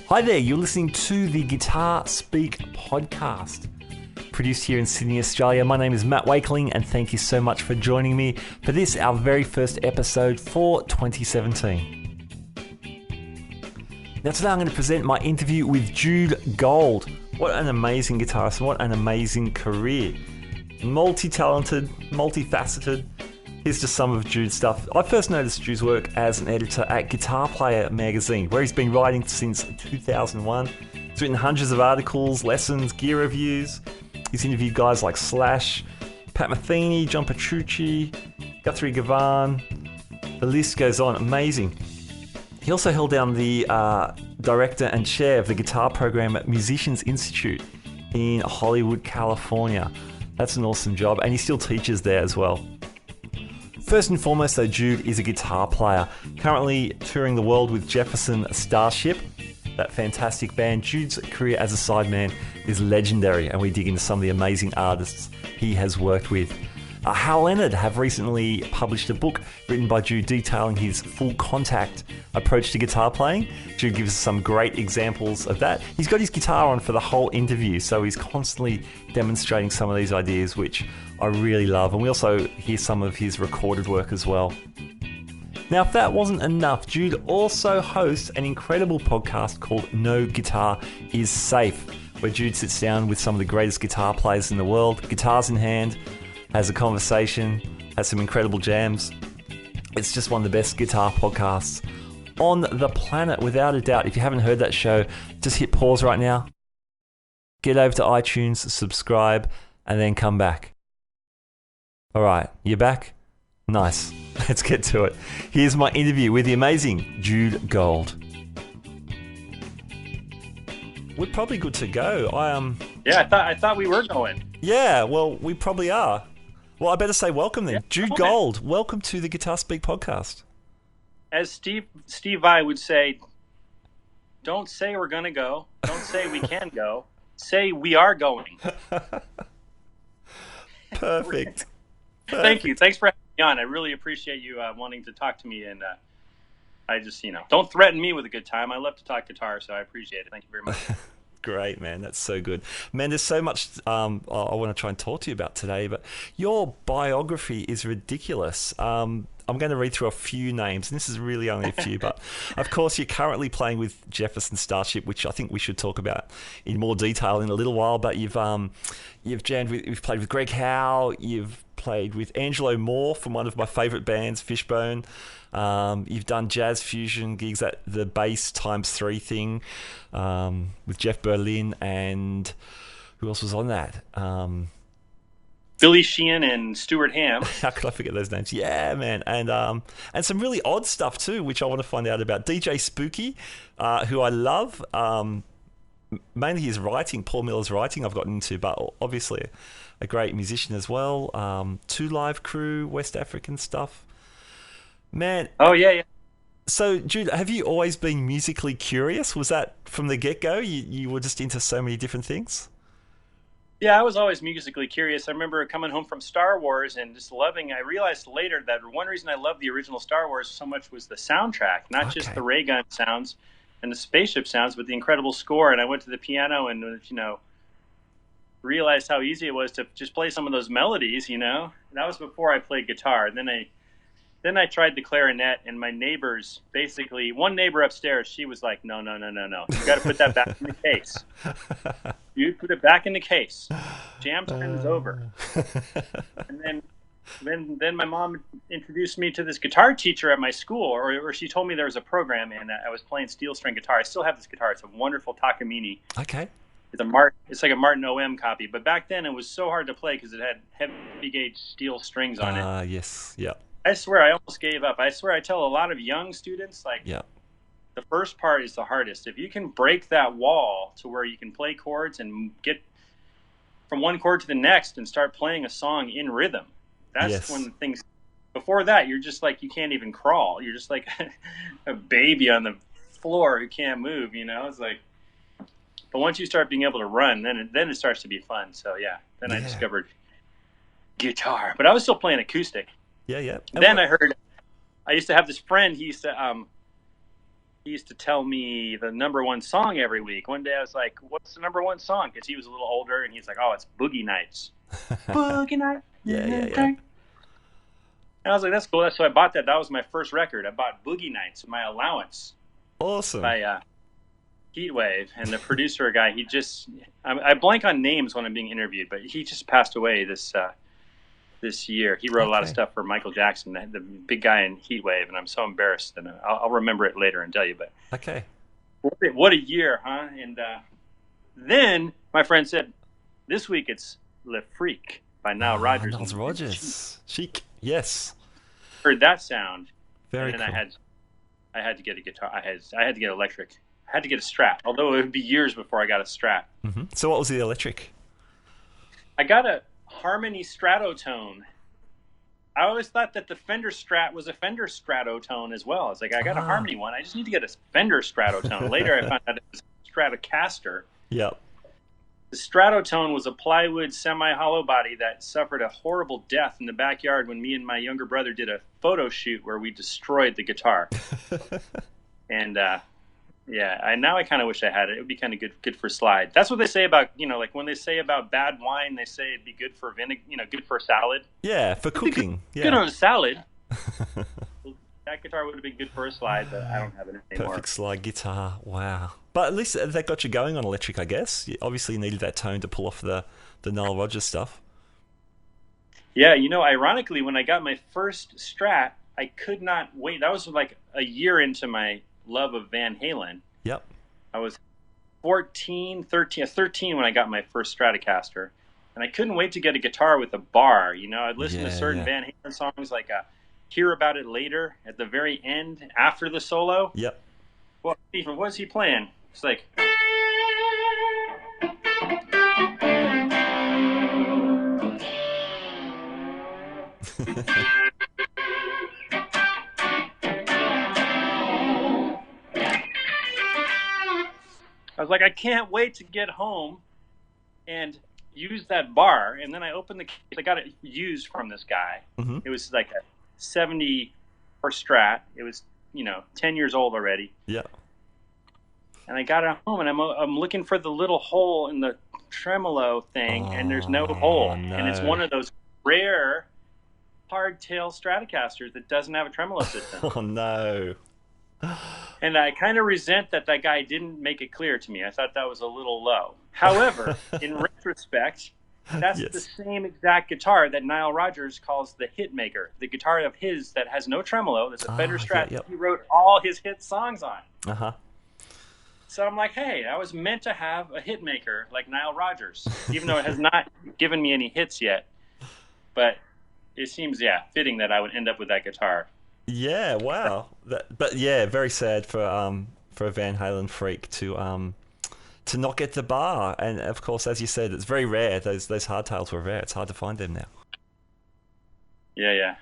Hi there, you're listening to the Guitar Speak podcast, produced here in Sydney, Australia. My name is Matt Wakeling, and thank you so much for joining me for this, our very first episode for 2017. Now today I'm going to present my interview with Jude Gold. What an amazing guitarist, what an amazing career. Multi-talented, multifaceted. Here's just some of Jude's stuff. I first noticed Jude's work as an editor at Guitar Player magazine, where he's been writing since 2001. He's written hundreds of articles, lessons, gear reviews. He's interviewed guys like Slash, Pat Metheny, John Petrucci, Guthrie Gavan. The list goes on. Amazing. He also held down the director and chair of the guitar program at Musicians Institute in Hollywood, California. That's an awesome job, and he still teaches there as well. First and foremost, though, Jude is a guitar player, currently touring the world with Jefferson Starship, that fantastic band. Jude's career as a sideman is legendary, and we dig into some of the amazing artists he has worked with. Hal Leonard have recently published a book written by Jude detailing his full contact approach to guitar playing. Jude gives us some great examples of that. He's got his guitar on for the whole interview, so he's constantly demonstrating some of these ideas, which I really love. And we also hear some of his recorded work as well. Now, if that wasn't enough, Jude also hosts an incredible podcast called No Guitar Is Safe, where Jude sits down with some of the greatest guitar players in the world, guitars in hand, has a conversation, has some incredible jams. It's just one of the best guitar podcasts on the planet, without a doubt. If you haven't heard that show, just hit pause right now, get over to iTunes, subscribe, and then come back. All right, you're back? Nice. Let's get to it. Here's my interview with the amazing Jude Gold. We're probably good to go. Yeah, I thought we were going. Yeah, well, we probably are. Well, I better say welcome then. Yeah, Jude Gold, welcome to the Guitar Speak podcast. As Steve Vai would say, don't say we're going to go. Don't say we can go. Say we are going. Perfect. Thank you. Thanks for having me on. I really appreciate you wanting to talk to me. And I just, don't threaten me with a good time. I love to talk guitar, so I appreciate it. Thank you very much. Great, man. That's so good. Man, there's so much I want to try and talk to you about today, but your biography is ridiculous. I'm going to read through a few names, and this is really only a few, but of course you're currently playing with Jefferson Starship, which I think we should talk about in more detail in a little while, but you've played with Greg Howe, you've played with Angelo Moore from one of my favourite bands, Fishbone. You've done jazz fusion gigs at the Bass x3 thing with Jeff Berlin, and who else was on that? Billy Sheehan and Stuart Ham. How could I forget those names? Yeah, man. And some really odd stuff too, which I want to find out about. DJ Spooky, who I love. Mainly his writing, Paul Miller's writing I've gotten into, but obviously a great musician as well. Two Live Crew, West African stuff. Man. Oh, yeah. So, Jude, have you always been musically curious? Was that from the get-go? You were just into so many different things? Yeah, I was always musically curious. I remember coming home from Star Wars and just loving. I realized later that one reason I loved the original Star Wars so much was the soundtrack, not just the ray gun sounds and the spaceship sounds, but the incredible score. And I went to the piano and, realized how easy it was to just play some of those melodies, That was before I played guitar. Then I tried the clarinet, and my neighbors, basically, one neighbor upstairs, she was like, no. You got to put that back in the case. You put it back in the case. Jam time is over. And then my mom introduced me to this guitar teacher at my school, or she told me there was a program, and I was playing steel string guitar. I still have this guitar. It's a wonderful Takamine. Okay. It's like a Martin OM copy, but back then it was so hard to play because it had heavy gauge steel strings on it. Yes, yeah. I swear I almost gave up. I swear I tell a lot of young students, the first part is the hardest. If you can break that wall to where you can play chords and get from one chord to the next and start playing a song in rhythm, that's when things. Before that, you're just like you can't even crawl. You're just like a baby on the floor who can't move. It's like. But once you start being able to run, then it starts to be fun. So I discovered guitar, but I was still playing acoustic. Yeah. Then I used to have this friend. He used to he used to tell me the number one song every week. One day I was like, what's the number one song? Because he was a little older, and he's like, oh, it's Boogie Nights. Boogie Nights. Yeah. And I was like, that's cool. So I bought that. That was my first record. I bought Boogie Nights, my allowance. Awesome. By Heatwave. And the producer guy, I blank on names when I'm being interviewed, but he just passed away this year. He wrote a lot of stuff for Michael Jackson, the big guy in Heatwave, and I'm so embarrassed. And I'll remember it later and tell you. But okay. What a year, huh? And then my friend said, this week it's Le Freak by Nile Rodgers. Nile Rodgers. Chic. Yes. Heard that sound. Very and then cool. I had to get a guitar. I had to get electric. I had to get a Strat, although it would be years before I got a Strat. Mm-hmm. So what was the electric? I got a Harmony Stratotone. I always thought that the Fender Strat was a Fender Stratotone as well. It's like, I got a Harmony one. I just need to get a Fender Stratotone. Later, I found out it was a Stratocaster. Yep. The Stratotone was a plywood semi-hollow body that suffered a horrible death in the backyard when me and my younger brother did a photo shoot where we destroyed the guitar. And now I kind of wish I had it. It would be kind of good for slide. That's what they say about, like when they say about bad wine, they say it'd be good for vinegar, good for salad. Yeah, for cooking. Good on a salad. That guitar would have been good for a slide, but I don't have it anymore. Perfect slide guitar. Wow. But at least that got you going on electric, I guess. You obviously needed that tone to pull off the Nile Rodgers stuff. Yeah, ironically, when I got my first Strat, I could not wait. That was like a year into my love of Van Halen. Yep. I was 13 when I got my first Stratocaster, and I couldn't wait to get a guitar with a bar. I'd listen to certain Van Halen songs, like Hear About It Later at the very end after the solo. Yep. Well, Stephen, what is he playing? It's like... I was like, I can't wait to get home and use that bar. And then I opened the case. I got it used from this guy. Mm-hmm. It was like a 74 Strat. It was, 10 years old already. Yeah. And I got it home, and I'm looking for the little hole in the tremolo thing, and there's no hole. No. And it's one of those rare hardtail Stratocasters that doesn't have a tremolo system. Oh, no. And I kind of resent that guy didn't make it clear to me. I thought that was a little low. However, in retrospect, that's the same exact guitar that Nile Rodgers calls the hit maker. The guitar of his that has no tremolo, that's a Fender Strat, he wrote all his hit songs on. Uh-huh. So I'm like, hey, I was meant to have a hit maker like Nile Rodgers, even though it has not given me any hits yet. But it seems, fitting that I would end up with that guitar. Yeah, wow. Very sad for a Van Halen freak to not get the bar. And of course, as you said, it's very rare. Those hardtails were rare. It's hard to find them now. Yeah.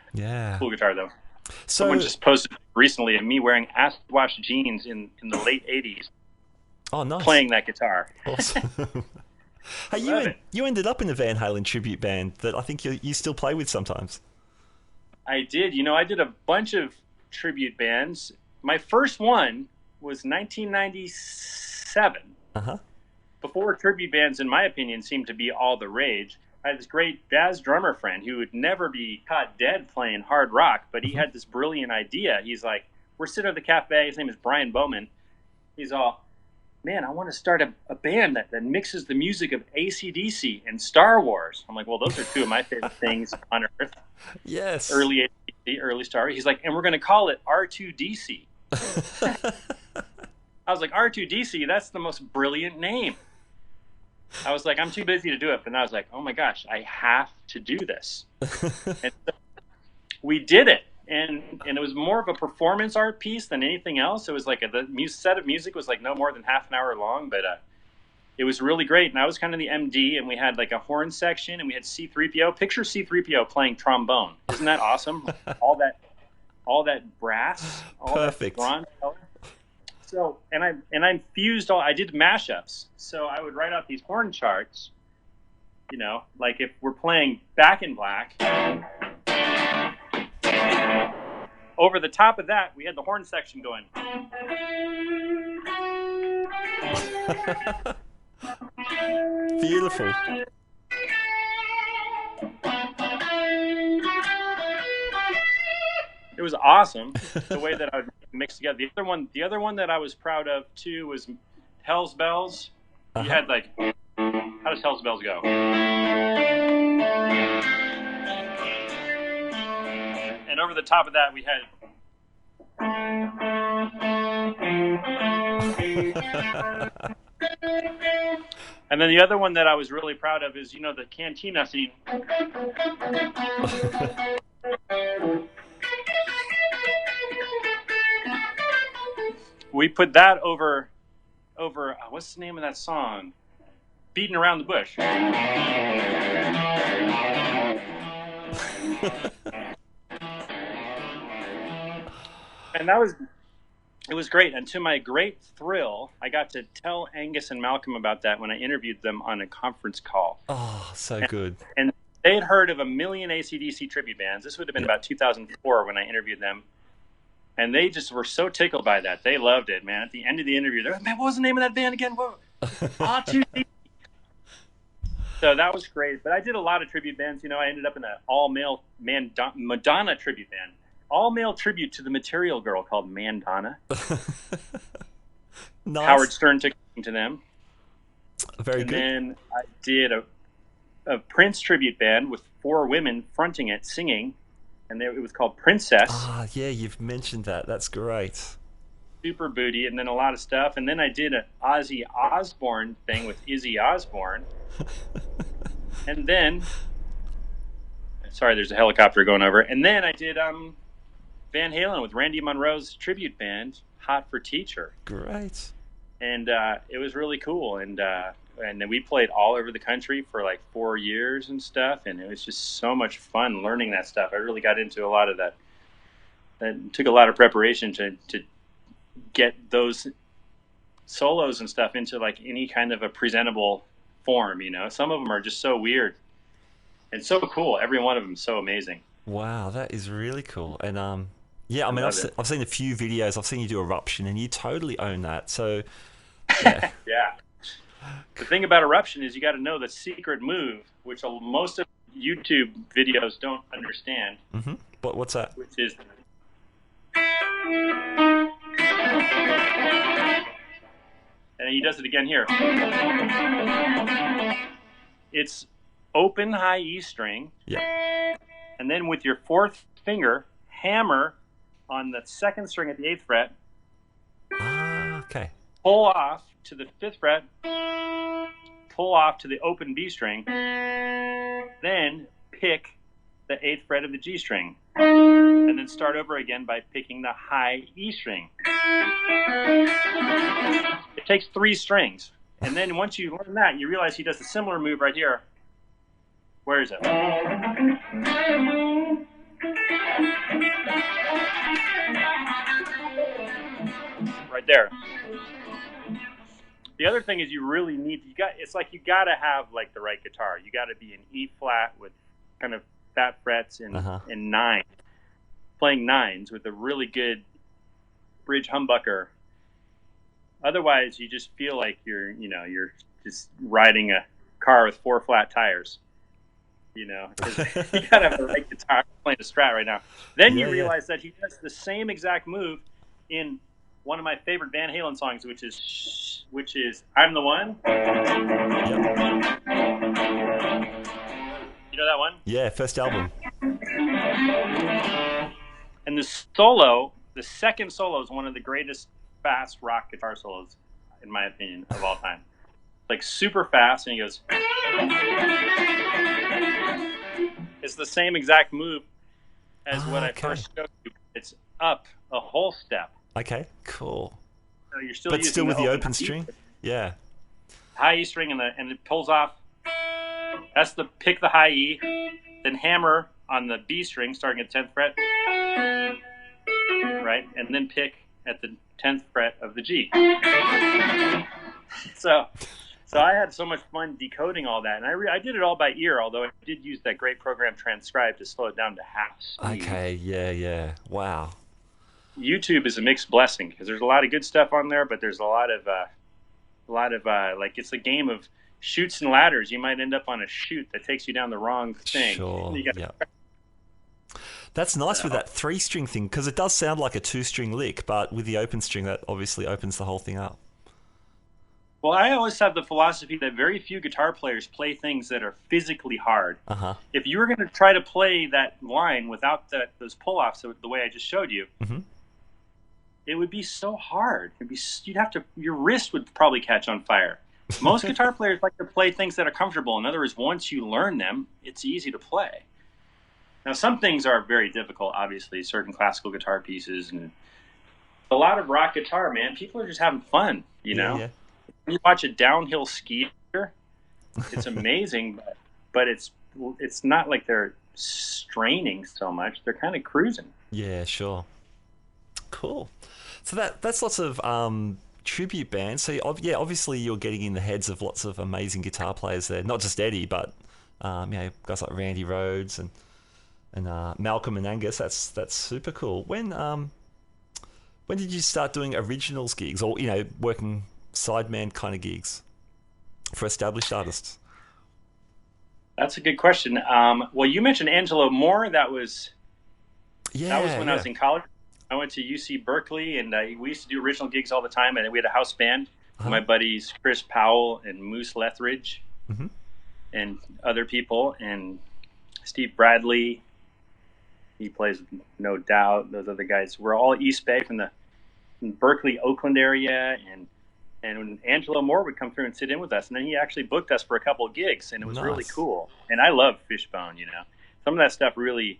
Cool guitar though. So, someone just posted recently of me wearing acid wash jeans in the late '80s. Oh, nice. Playing that guitar. Awesome. Hey, you ended up in a Van Halen tribute band that I think you still play with sometimes. I did. I did a bunch of tribute bands. My first one was 1997. Uh-huh. Before tribute bands, in my opinion, seemed to be all the rage. I had this great jazz drummer friend who would never be caught dead playing hard rock, but he had this brilliant idea. He's like, we're sitting at the cafe. His name is Brian Bowman. He's all, man, I want to start a band that mixes the music of AC/DC and Star Wars. I'm like, well, those are two of my favorite things on earth. Yes. Early AC/DC, early Star Wars. He's like, and we're going to call it R2DC. I was like, R2DC, that's the most brilliant name. I was like, I'm too busy to do it. But then I was like, oh my gosh, I have to do this. And so we did it. And it was more of a performance art piece than anything else. It was like the set of music was like no more than half an hour long, but it was really great. And I was kind of the MD, and we had like a horn section, and we had C-3PO. Picture C-3PO playing trombone. Isn't that awesome? all that brass, all Perfect. That bronze color. So, and I fused I did mashups. So I would write out these horn charts, like if we're playing Back in Black, over the top of that, we had the horn section going. Beautiful. It was awesome the way that I would mix together. The other one that I was proud of too was Hell's Bells. You had like, how does Hell's Bells go? And over the top of that, we had. And then the other one that I was really proud of is, the cantina scene. We put that over what's the name of that song? Beating Around the Bush. And it was great. And to my great thrill, I got to tell Angus and Malcolm about that when I interviewed them on a conference call. Oh, so good. And they had heard of a million AC/DC tribute bands. This would have been about 2004 when I interviewed them. And they just were so tickled by that. They loved it, man. At the end of the interview, they're like, man, what was the name of that band again? So that was great. But I did a lot of tribute bands. I ended up in an all-male Madonna tribute band. All-male tribute to the Material Girl called Mandonna. Nice. Howard Stern took me to them. Very good. And then I did a Prince tribute band with 4 women fronting it, singing. And it was called Princess. Ah, yeah, you've mentioned that. That's great. Super booty, and then a lot of stuff. And then I did an Ozzy Osbourne thing with Izzy Osbourne. And then, sorry, there's a helicopter going over. And then I did Van Halen with Randy Monroe's tribute band, Hot for Teacher. Great. And it was really cool. And then we played all over the country for like 4 years and stuff. And it was just so much fun learning that stuff. I really got into a lot of that. That took a lot of preparation to get those solos and stuff into like any kind of a presentable form. Some of them are just so weird and so cool. Every one of them is so amazing. Wow, that is really cool. And yeah, I mean, I've seen a few videos. I've seen you do Eruption, and you totally own that. So yeah. Yeah. The thing about Eruption is you got to know the secret move, which most of YouTube videos don't understand. Mm-hmm. What's that? Which is, and he does it again here. It's open high E string. Yeah. And then with your 4th finger, hammer on the 2nd string at the 8th fret. Ah, okay. Pull off to the 5th fret, pull off to the open B string, then pick the 8th fret of the G string, and then start over again by picking the high E string. It takes 3 strings, and then once you learn that, you realize he does a similar move right here. Where is it? Right there. The other thing is you really need, it's like you got to have like the right guitar. You got to be in E flat with kind of fat frets and nine, playing nines with a really good bridge humbucker. Otherwise, you just feel like you're just riding a car with 4 flat tires. 'Cause you got to have the right guitar. I'm playing a Strat right now. Then you realize that he does the same exact move in one of my favorite Van Halen songs, which is "I'm the One." You know that one? Yeah, first album. And the solo, the second solo, is one of the greatest fast rock guitar solos, in my opinion, of all time. Like super fast, and he goes. It's the same exact move as what I first showed you. It's up a whole step. Okay, cool. So you're still but using still with the open E string? Yeah. High E string and it pulls off. That's the pick the high E, then hammer on the B string starting at 10th fret, right? And then pick at the 10th fret of the G. So I had so much fun decoding all that, and I did it all by ear, although I did use that great program Transcribe to slow it down to half speed. Okay, yeah. Wow. YouTube is a mixed blessing because there's a lot of good stuff on there, but there's a lot of like it's a game of chutes and ladders. You might end up on a chute that takes you down the wrong thing. Sure. Yeah. That's nice with that 3-string thing, because it does sound like a 2-string lick, but with the open string, that obviously opens the whole thing up. Well, I always have the philosophy that very few guitar players play things that are physically hard. Uh-huh. If you were going to try to play that line without those pull-offs the way I just showed you, mm-hmm. it would be so hard. Your wrist would probably catch on fire. Most guitar players like to play things that are comfortable. In other words, once you learn them, it's easy to play. Now, some things are very difficult, obviously, certain classical guitar pieces. And a lot of rock guitar, man, people are just having fun, you know? Yeah. When you watch a downhill skier, it's amazing, but it's not like they're straining so much. They're kind of cruising. Yeah, sure. Cool. So that's lots of tribute bands. So, yeah, obviously you're getting in the heads of lots of amazing guitar players there. Not just Eddie, but guys like Randy Rhoads and Malcolm and Angus. That's super cool. When did you start doing originals gigs, or working sideman kind of gigs for established artists? That's a good question. Well, you mentioned Angelo Moore. That was when I was in college. I went to UC Berkeley, and we used to do original gigs all the time. And we had a house band. Uh-huh. My buddies Chris Powell and Moose Lethridge, mm-hmm. and other people, and Steve Bradley. He plays No Doubt. Those other guys. We're all East Bay from the Berkeley, Oakland area, and when Angelo Moore would come through and sit in with us, and then he actually booked us for a couple of gigs, and it was really cool. And I love Fishbone. Some of that stuff really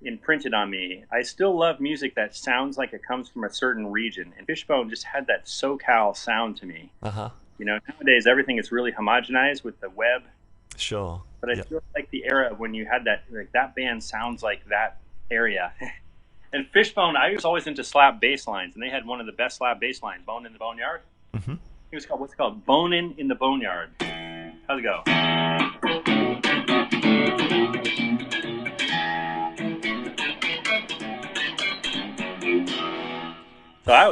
imprinted on me. I still love music that sounds like it comes from a certain region, and Fishbone just had that SoCal sound to me. Uh-huh. Nowadays everything is really homogenized with the web. Sure. But I feel like the era when you had that, like that band sounds like that area. And Fishbone, I was always into slap bass lines, and they had one of the best slap bass lines, Bone in the Boneyard. Mm-hmm. It was called, what's it called? Bonin' in the Boneyard. How's it go? So I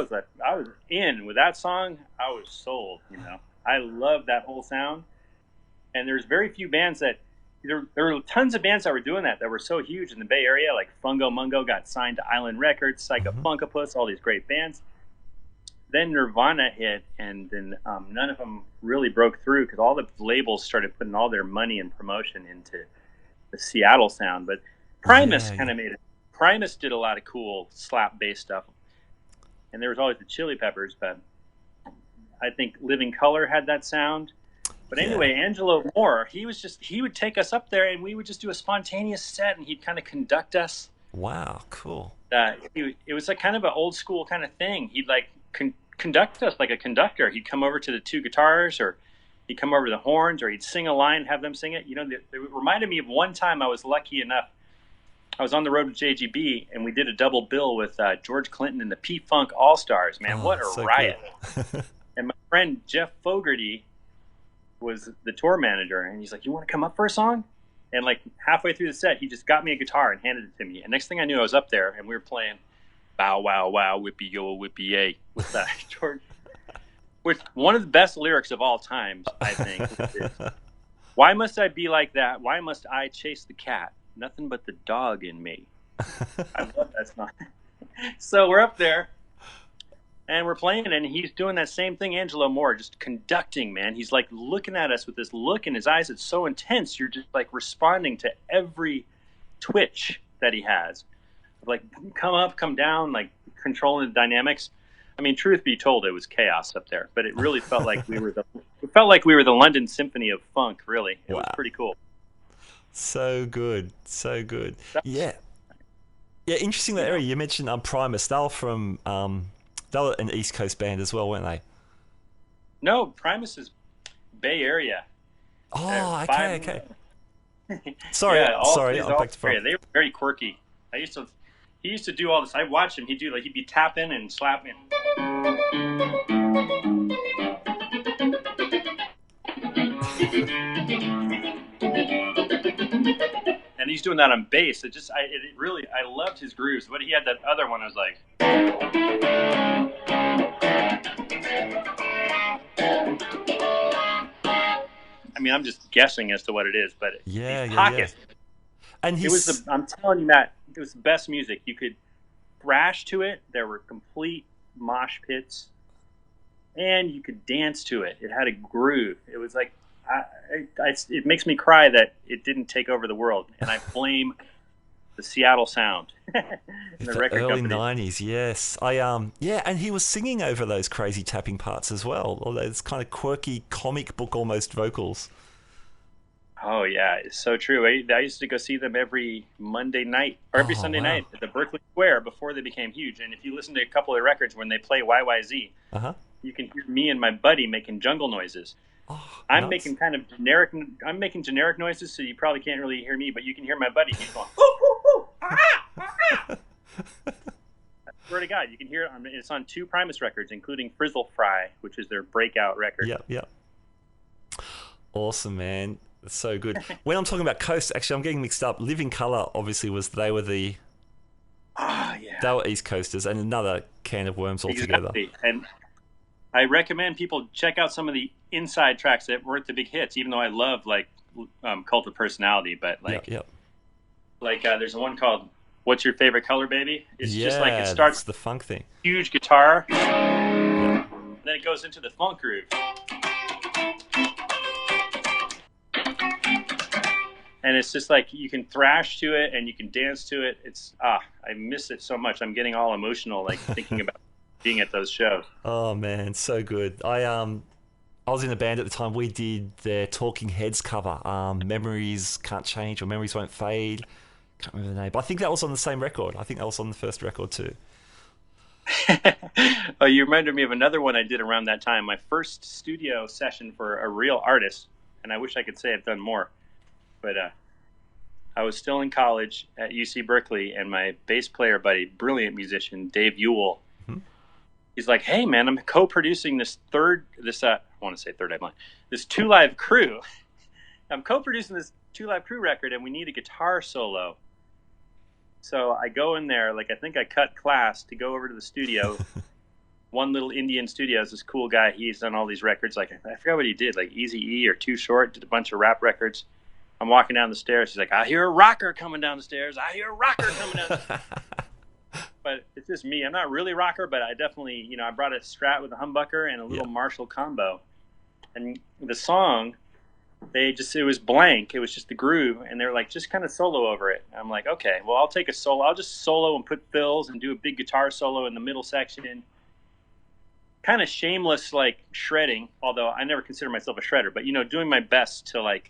was in with that song. I was sold. I love that whole sound. And there's very few bands that there were tons of bands that were doing that were so huge in the Bay Area. Like Fungo Mungo got signed to Island Records, Psycho Funkopus, all these great bands. Then Nirvana hit, and then none of them really broke through because all the labels started putting all their money and promotion into the Seattle sound. But Primus kind of made it. Primus did a lot of cool slap bass stuff. And there was always the Chili Peppers, but I think Living Colour had that sound. But anyway, Angelo Moore, he would take us up there, and we would just do a spontaneous set, and he'd kind of conduct us. Wow, cool. It was like kind of an old school kind of thing. He'd like conduct us like a conductor. He'd come over to the two guitars, or he'd come over to the horns, or he'd sing a line, have them sing it. It reminded me of one time I was lucky enough. I was on the road with JGB, and we did a double bill with George Clinton and the P-Funk All-Stars. Man, what a riot. And my friend Jeff Fogarty was the tour manager, and he's like, "You want to come up for a song?" And like halfway through the set, he just got me a guitar and handed it to me. And next thing I knew, I was up there, and we were playing "Bow Wow Wow Whippy Yo Whippy Yay" with that George. Which one of the best lyrics of all time, I think. Is, "Why must I be like that? Why must I chase the cat? Nothing but the dog in me." I love that song. So we're up there, and we're playing, and he's doing that same thing, Angelo Moore, just conducting, man. He's like looking at us with this look in his eyes that's so intense. You're just like responding to every twitch that he has. Like, come up, come down, like controlling the dynamics. I mean, truth be told, it was chaos up there, but it really felt like we were the London Symphony of Funk, really. It was pretty cool. So good. Yeah, interesting that area. You mentioned Primus. They were from... they were an East Coast band as well, weren't they? No, Primus is Bay Area. Oh, okay. Sorry, I'm back to front. They were very quirky. He used to do all this. I watched him. He'd be tapping and slapping. And he's doing that on bass, it really, I loved his grooves. But he had that other one, I was like, I mean, I'm just guessing as to what it is, but these pockets. Yeah. And I'm telling you, Matt, it was the best music. You could thrash to it. There were complete mosh pits, and you could dance to it. It had a groove. It was like, it makes me cry that it didn't take over the world, and I blame the Seattle sound. The record early company. 90s, yes. And he was singing over those crazy tapping parts as well, all those kind of quirky comic book almost vocals. Oh yeah, it's so true. I used to go see them every Monday night or every Sunday night at the Berkeley Square before they became huge. And if you listen to a couple of records when they play YYZ, you can hear me and my buddy making jungle noises. I'm making generic noises, so you probably can't really hear me, but you can hear my buddy. He's going, "Ooh, ooh, ooh, I swear to God, you can hear it. It's on 2 Primus records, including Frizzle Fry, which is their breakout record. Yep. Awesome, man. That's so good. When I'm talking about Coast, actually, I'm getting mixed up. Living Colour, obviously, they were East Coasters, and another can of worms altogether. Exactly. And I recommend people check out some of the inside tracks that weren't the big hits, even though I love Cult of Personality. But there's one called "What's Your Favorite Color, Baby?" It's just like it starts the funk thing, huge guitar, and then it goes into the funk groove, and it's just like you can thrash to it and you can dance to it. It's I miss it so much. I'm getting all emotional thinking about being at those shows. Oh man, so good. I was in a band at the time. We did their Talking Heads cover, Memories Can't Change or Memories Won't Fade. Can't remember the name, but I think that was on the same record. I think that was on the first record too. Oh, you reminded me of another one I did around that time. My first studio session for a real artist, and I wish I could say I've done more, but I was still in college at UC Berkeley, and my bass player buddy, brilliant musician, Dave Ewell, he's like, "Hey man, I'm co-producing this 2 Live Crew. I'm co-producing this 2 Live Crew record, and we need a guitar solo." So I go in there, I think I cut class to go over to the studio. One Little Indian Studios, this cool guy, he's done all these records. I forgot what he did, Easy-E or Too Short, did a bunch of rap records. I'm walking down the stairs. He's like, "I hear a rocker coming down the stairs. I hear a rocker coming down the stairs." But it's just me. I'm not really rocker, but I definitely, I brought a Strat with a humbucker and a little Marshall combo. And the song, it was blank. It was just the groove. And they were like, just kind of solo over it. And I'm like, okay, well, I'll take a solo. I'll just solo and put fills and do a big guitar solo in the middle section. Kind of shameless, shredding, although I never consider myself a shredder, but, doing my best to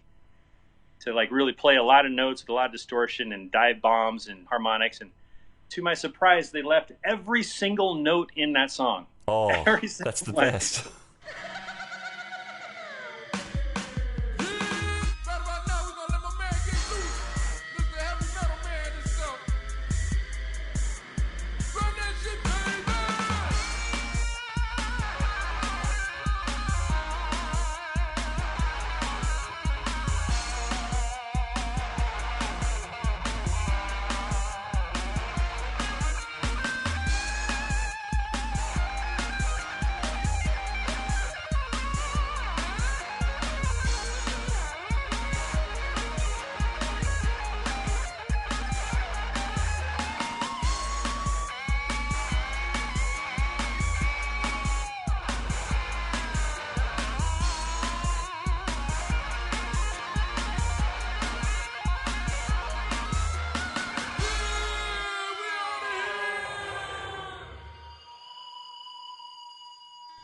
really play a lot of notes with a lot of distortion and dive bombs and harmonics. And to my surprise, they left every single note in that song. Oh, that's the best.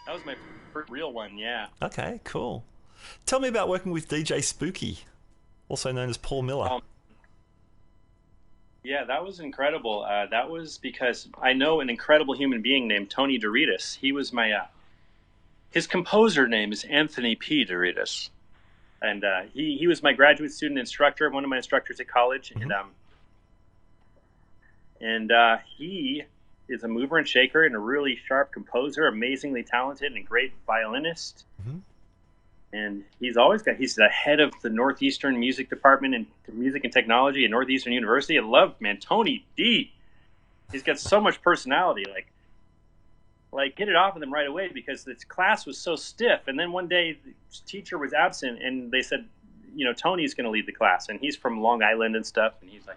That was my first real one, yeah. Okay, cool. Tell me about working with DJ Spooky, also known as Paul Miller. Yeah, that was incredible. That was because I know an incredible human being named Tony Doritas. He was his composer name is Anthony P. Doritas. And he was my graduate student instructor, one of my instructors at college. And he is a mover and shaker and a really sharp composer, amazingly talented and a great violinist. And he's the head of the Northeastern Music Department in Music and Technology at Northeastern University. I love, man, Tony D. He's got so much personality. Like get it off of them right away, because this class was so stiff. And then one day the teacher was absent, and they said, Tony's going to lead the class, and he's from Long Island and stuff. And he's like,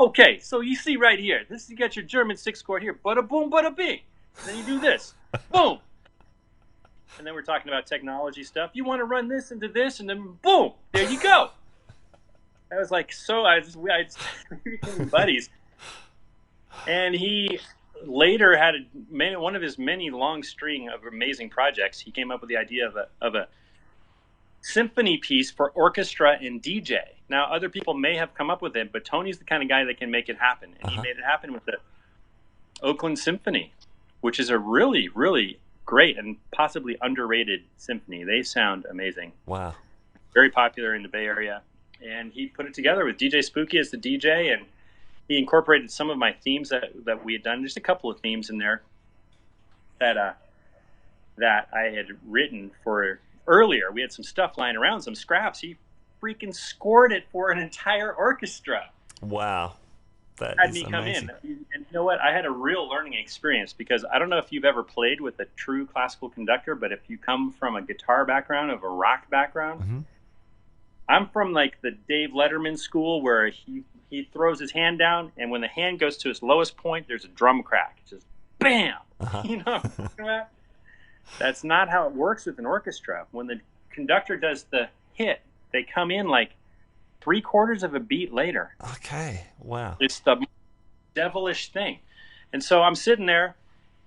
okay, so you see right here, you got your German sixth chord here, bada boom, bada bing. Then you do this, boom. And then we're talking about technology stuff. You want to run this into this, and then boom, there you go. I was like, we became buddies. And he later had one of his many long string of amazing projects. He came up with the idea of a symphony piece for orchestra and DJ. Now, other people may have come up with it, but Tony's the kind of guy that can make it happen. And he made it happen with the Oakland Symphony, which is a really, really great and possibly underrated symphony. They sound amazing. Wow. Very popular in the Bay Area. And he put it together with DJ Spooky as the DJ, and he incorporated some of my themes that we had done, just a couple of themes in there that I had written for earlier. We had some stuff lying around, some scraps. He freaking scored it for an entire orchestra. Wow. That had is me come amazing. in. And you know what? I had a real learning experience, because I don't know if you've ever played with a true classical conductor, but if you come from a guitar background, of a rock background, Mm-hmm. I'm from like the Dave Letterman school, where he throws his hand down, and when the hand goes to its lowest point, there's a drum crack. It's just bam. You know what I'm talking about? That's not how it works with an orchestra. When the conductor does the hit, they come in like 3/4 of a beat later. Okay. Wow. It's the devilish thing. And so I'm sitting there,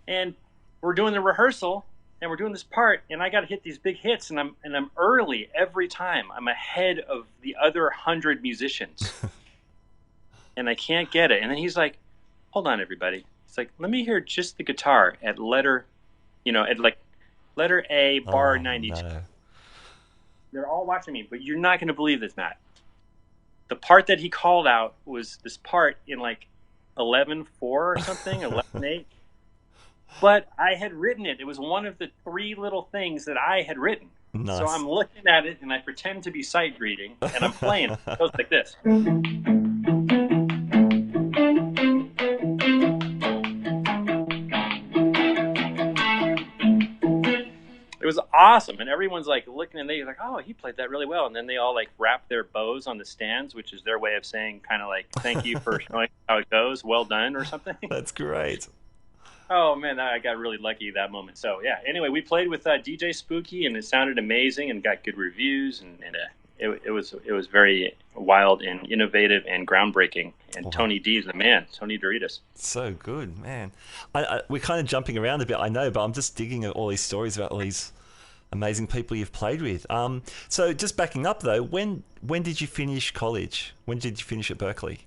and we're doing the rehearsal, and we're doing this part, and I got to hit these big hits, and I'm early every time. I'm ahead of the other 100 musicians. And I can't get it. And then he's like, hold on, everybody. He's like, let me hear just the guitar at letter A, bar 92. No. They're all watching me, but you're not going to believe this, Matt. The part that he called out was this part in like 11/4 or something, 11/8. But I had written it. It was one of the 3 little things that I had written. Nice. So I'm looking at it, and I pretend to be sight reading, and I'm playing. It goes like this. It was awesome, and everyone's like looking, and they're like, "Oh, he played that really well." And then they all like wrap their bows on the stands, which is their way of saying kind of like, "Thank you for showing how it goes. Well done," or something. That's great. Oh man, I got really lucky that moment. So yeah. Anyway, we played with DJ Spooky, and it sounded amazing, and got good reviews, and it was very wild and innovative and groundbreaking. And wow. Tony D is the man. Tony Doritas. So good, man. We're kind of jumping around a bit, I know, but I'm just digging at all these stories about all these amazing people you've played with. So just backing up though, when did you finish college? When did you finish at Berkeley?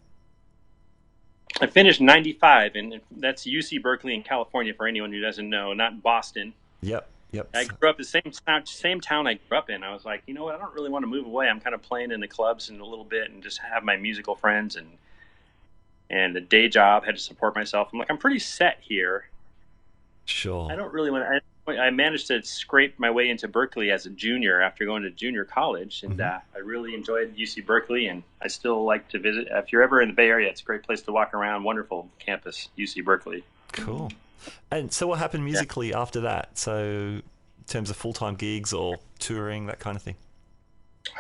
I finished in 95, and that's UC Berkeley in California, for anyone who doesn't know, not Boston. Yep. I grew up the same town I grew up in. I was like, you know what, I don't really want to move away. I'm kind of playing in the clubs and a little bit, and just have my musical friends and a day job. Had to support myself. I'm like, I'm pretty set here. Sure. I don't really want to. I managed to scrape my way into Berkeley as a junior after going to junior college, and I really enjoyed UC Berkeley, and I still like to visit. If you're ever in the Bay Area, it's a great place to walk around. Wonderful campus, UC Berkeley. Cool. And so what happened musically after that? So in terms of full-time gigs or touring, that kind of thing?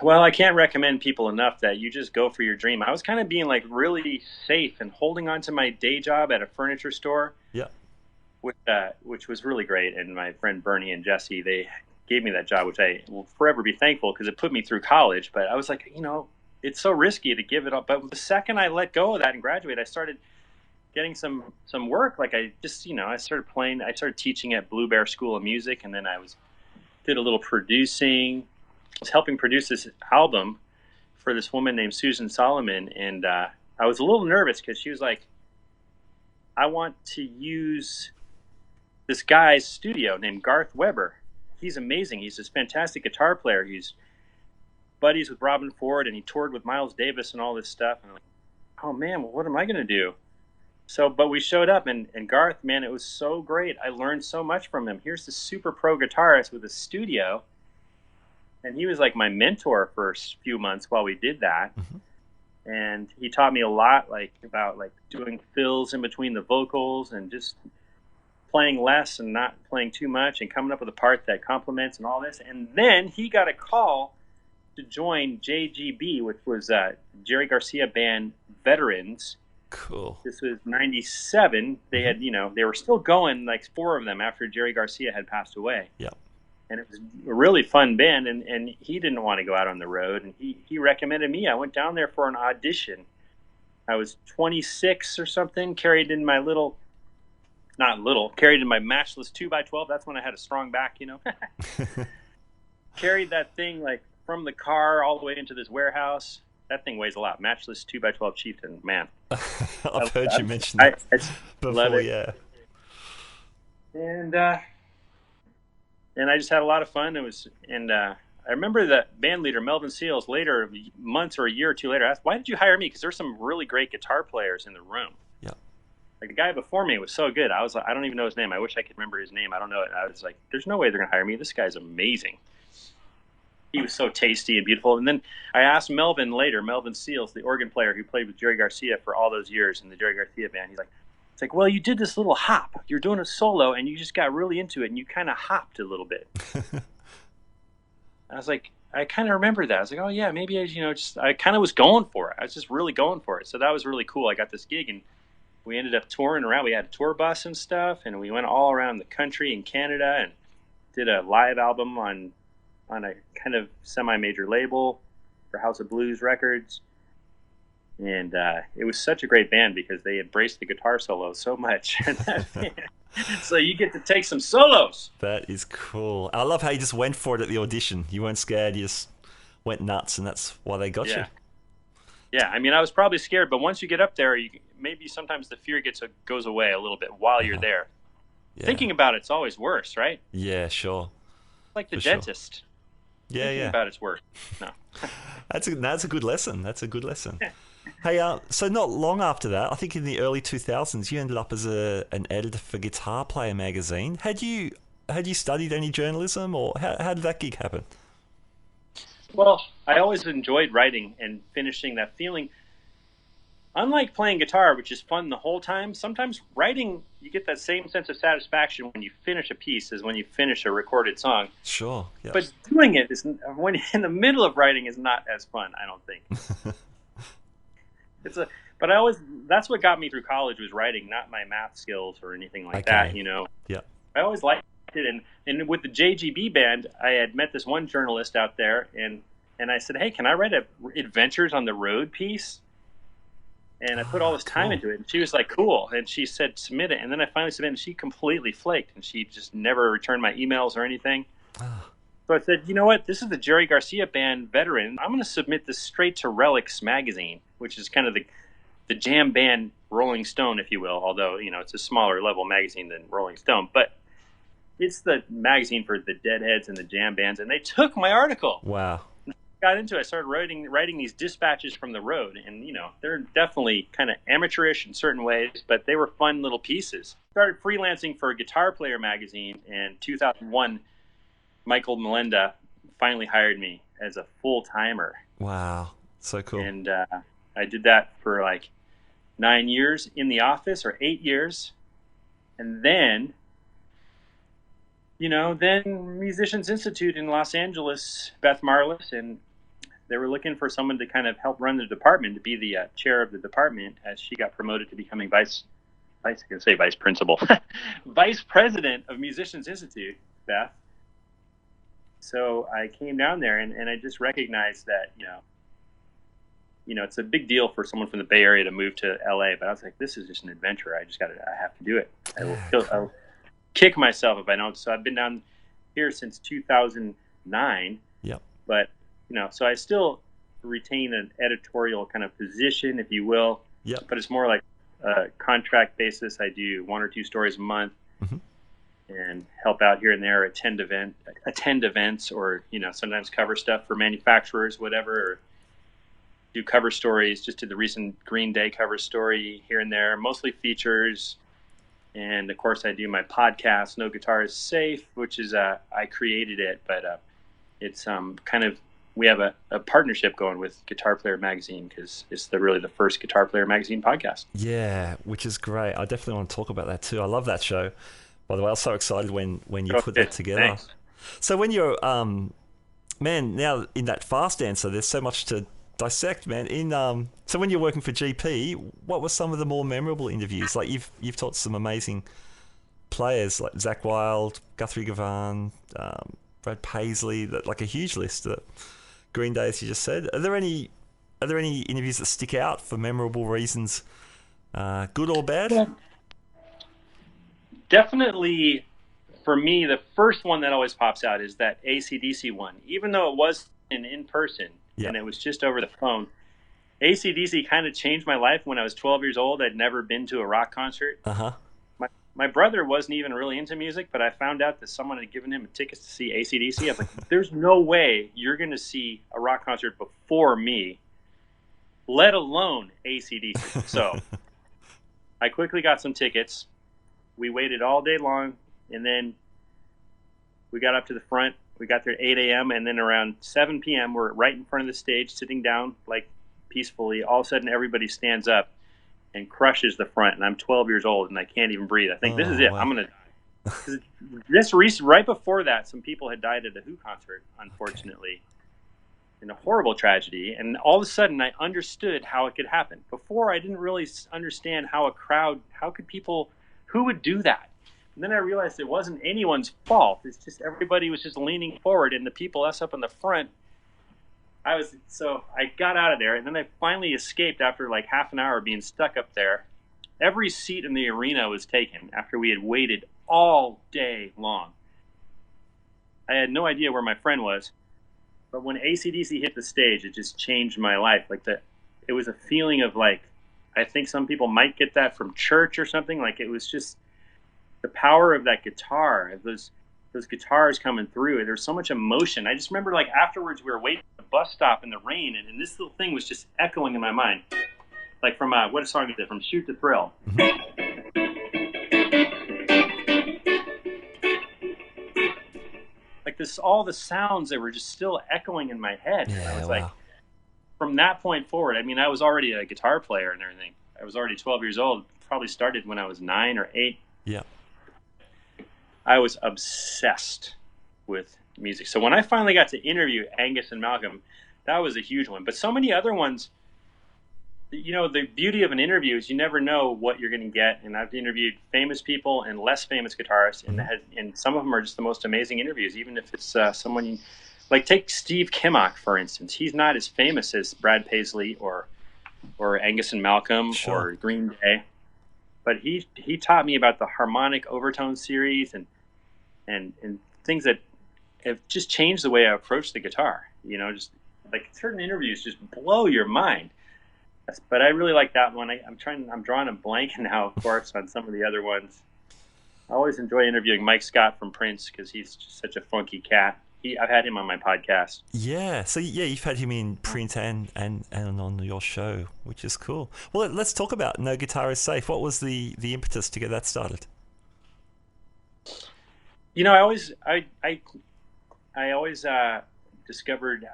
Well, I can't recommend people enough that you just go for your dream. I was kind of being like really safe and holding on to my day job at a furniture store. Yeah. Which was really great. And my friend Bernie and Jesse, they gave me that job, which I will forever be thankful, because it put me through college. But I was like, it's so risky to give it up. But the second I let go of that and graduate, I started getting some work. Like I just, I started playing. I started teaching at Blue Bear School of Music, and then I did a little producing. I was helping produce this album for this woman named Susan Solomon, and I was a little nervous because she was like, I want to use this guy's studio named Garth Weber. He's amazing. He's this fantastic guitar player. He's buddies with Robin Ford, and he toured with Miles Davis and all this stuff. And I'm like, oh man, well, what am I going to do? But we showed up, and Garth, man, it was so great. I learned so much from him. Here's this super pro guitarist with a studio, And he was like my mentor for a few months while we did that. Mm-hmm. And he taught me a lot, like about like doing fills in between the vocals and just playing less and not playing too much and coming up with a part that complements and all this. And then he got a call to join JGB, which was Jerry Garcia Band Veterans. Cool. This was 97. They had, they were still going, like 4 of them after Jerry Garcia had passed away. Yeah. And it was a really fun band, and he didn't want to go out on the road, and he recommended me. I went down there for an audition. I was 26 or something, carried in my carried in my matchless 2x12. That's when I had a strong back, Carried that thing like from the car all the way into this warehouse. That thing weighs a lot. Matchless 2x12 Chieftain, man. I've heard you mention that before, yeah. And I just had a lot of fun. I remember that band leader, Melvin Seals, later, months or a year or two later, asked, "Why did you hire me?" Because there's some really great guitar players in the room. Yeah. Like the guy before me was so good. I was like, I don't even know his name. I wish I could remember his name. I don't know it. I was like, there's no way they're gonna hire me. This guy's amazing. He was so tasty and beautiful. And then I asked Melvin later, Melvin Seals, the organ player who played with Jerry Garcia for all those years in the Jerry Garcia band. He's like, it's like, well, you did this little hop. You're doing a solo, and you just got really into it, and you kind of hopped a little bit. I was like, I kind of remember that. I was like, oh, yeah, maybe I kind of was going for it. I was just really going for it. So that was really cool. I got this gig, and we ended up touring around. We had a tour bus and stuff, and we went all around the country in Canada and did a live album on a kind of semi-major label for House of Blues Records. And it was such a great band because they embraced the guitar solo so much. So you get to take some solos. That is cool. I love how you just went for it at the audition. You weren't scared. You just went nuts, and that's why they got you. Yeah, I mean, I was probably scared, but once you get up there, maybe sometimes the fear goes away a little bit while you're there. Yeah. Thinking about it's always worse, right? Yeah, sure. Like the dentist. Sure. Yeah, Thinking about it's worse. No. That's a good lesson. That's a good lesson. Hey, so not long after that, I think in the early 2000s, you ended up as an editor for Guitar Player magazine. Had you studied any journalism, or how did that gig happen? Well, I always enjoyed writing and finishing that feeling. Unlike playing guitar, which is fun the whole time, sometimes writing, you get that same sense of satisfaction when you finish a piece as when you finish a recorded song. Sure. Yep. But doing it when in the middle of writing is not as fun, I don't think. That's what got me through college was writing, not my math skills or anything like that, Yeah. I always liked it, and with the JGB band, I had met this one journalist out there, and I said, hey, can I write a Adventures on the Road piece? And I put all this time into it, and she was like, cool, and she said, submit it, and then I finally submitted, and she completely flaked, and she just never returned my emails or anything. So I said, you know what, this is the Jerry Garcia Band Veteran. I'm going to submit this straight to Relics magazine, which is kind of the jam band Rolling Stone, if you will, although, it's a smaller level magazine than Rolling Stone. But it's the magazine for the Deadheads and the jam bands, and they took my article. Wow. Got into it. I started writing these dispatches from the road, and, they're definitely kind of amateurish in certain ways, but they were fun little pieces. Started freelancing for Guitar Player magazine in 2001. Michael Melenda finally hired me as a full-timer. Wow. So cool. And I did that for like 9 years in the office, or 8 years. And then, then Musicians Institute in Los Angeles, Beth Marlis, and they were looking for someone to kind of help run the department, to be the chair of the department, as she got promoted to becoming vice principal, vice president of Musicians Institute, Beth. So I came down there, and I just recognized that, it's a big deal for someone from the Bay Area to move to LA, but I was like, this is just an adventure. I have to do it. I'll kick myself if I don't. So I've been down here since 2009. Yep. But, so I still retain an editorial kind of position, if you will. Yep. But it's more like a contract basis. I do 1 or 2 stories a month. Mm-hmm. And help out here and there, attend events, or sometimes cover stuff for manufacturers, whatever. Or do cover stories. Just did the recent Green Day cover story here and there, mostly features. And of course, I do my podcast, No Guitar is Safe, which is I created it, but it's kind of, we have a partnership going with Guitar Player Magazine because it's really the first Guitar Player Magazine podcast. Yeah, which is great. I definitely want to talk about that too. I love that show. By the way, I was so excited when you put that together. Thanks. So when you're, man, now in that fast answer, there's so much to dissect, man. So when you're working for GP, what were some of the more memorable interviews? Like you've taught some amazing players like Zakk Wylde, Guthrie Govan, Brad Paisley, like a huge list. Green Day, as you just said. Are there any interviews that stick out for memorable reasons, good or bad? Yeah. Definitely, for me, the first one that always pops out is that AC/DC one. Even though it was in person and it was just over the phone, AC/DC kind of changed my life when I was 12 years old. I'd never been to a rock concert. My brother wasn't even really into music, but I found out that someone had given him tickets to see AC/DC. I was like, there's no way you're going to see a rock concert before me, let alone AC/DC. So I quickly got some tickets. We waited all day long, and then we got up to the front. We got there at 8 a.m., and then around 7 p.m., we're right in front of the stage, sitting down, like, peacefully. All of a sudden, everybody stands up and crushes the front, and I'm 12 years old, and I can't even breathe. I think this is it. Wow. I'm going to... Right before that, some people had died at a Who concert, unfortunately, in a horrible tragedy, and all of a sudden, I understood how it could happen. Before, I didn't really understand how who would do that? And then I realized it wasn't anyone's fault. It's just everybody was just leaning forward, and the people, us up in the front, I got out of there, and then I finally escaped after like half an hour being stuck up there. Every seat in the arena was taken after we had waited all day long. I had no idea where my friend was, but when AC/DC hit the stage, it just changed my life. It was a feeling of like, I think some people might get that from church or something. Like, it was just the power of that guitar, those guitars coming through. There was so much emotion. I just remember, like, afterwards we were waiting at the bus stop in the rain, and this little thing was just echoing in my mind. Like from, what song is it? From Shoot to Thrill. Like all the sounds that were just still echoing in my head. Yeah, and I was like, from that point forward, I mean, I was already a guitar player and everything. I was already 12 years old. Probably started when I was 9 or 8. Yeah. I was obsessed with music. So when I finally got to interview Angus and Malcolm, that was a huge one. But so many other ones, you know, the beauty of an interview is you never know what you're going to get. And I've interviewed famous people and less famous guitarists, and some of them are just the most amazing interviews, even if it's someone like, take Steve Kimmock, for instance. He's not as famous as Brad Paisley or Angus and Malcolm or Green Day. But he taught me about the harmonic overtone series and things that have just changed the way I approach the guitar. You know, just like certain interviews just blow your mind. But I really like that one. I'm drawing a blank now, of course, on some of the other ones. I always enjoy interviewing Mike Scott from Prince because he's just such a funky cat. I've had him on my podcast. Yeah, so you've had him in print and on your show, which is cool. Well, let's talk about No Guitar Is Safe. What was the impetus to get that started? You know, I always discovered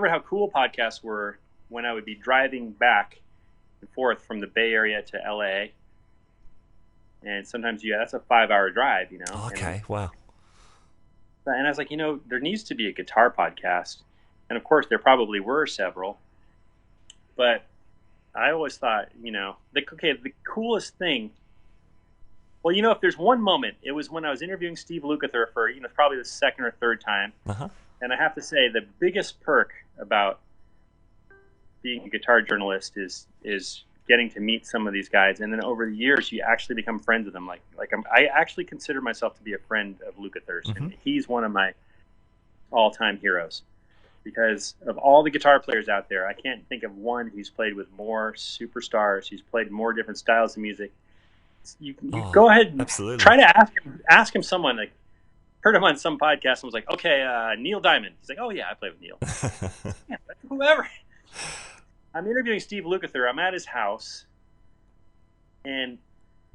how cool podcasts were when I would be driving back and forth from the Bay Area to LA, and sometimes that's a 5-hour drive. You know. Okay. Wow. And I was like, you know, there needs to be a guitar podcast. And of course, there probably were several. But I always thought, you know, the coolest thing. Well, you know, if there's one moment, it was when I was interviewing Steve Lukather for, you know, probably the second or third time. And I have to say, the biggest perk about being a guitar journalist is getting to meet some of these guys, and then over the years you actually become friends with them. I actually consider myself to be a friend of Lukather's, and he's one of my all-time heroes because of all the guitar players out there. I can't think of one who's played with more superstars. He's played more different styles of music. You go ahead and try to ask him someone. Like, heard him on some podcast and was like, okay, Neil Diamond. He's like, oh yeah, I play with Neil. Yeah, whoever. I'm interviewing Steve Lukather. I'm at his house, and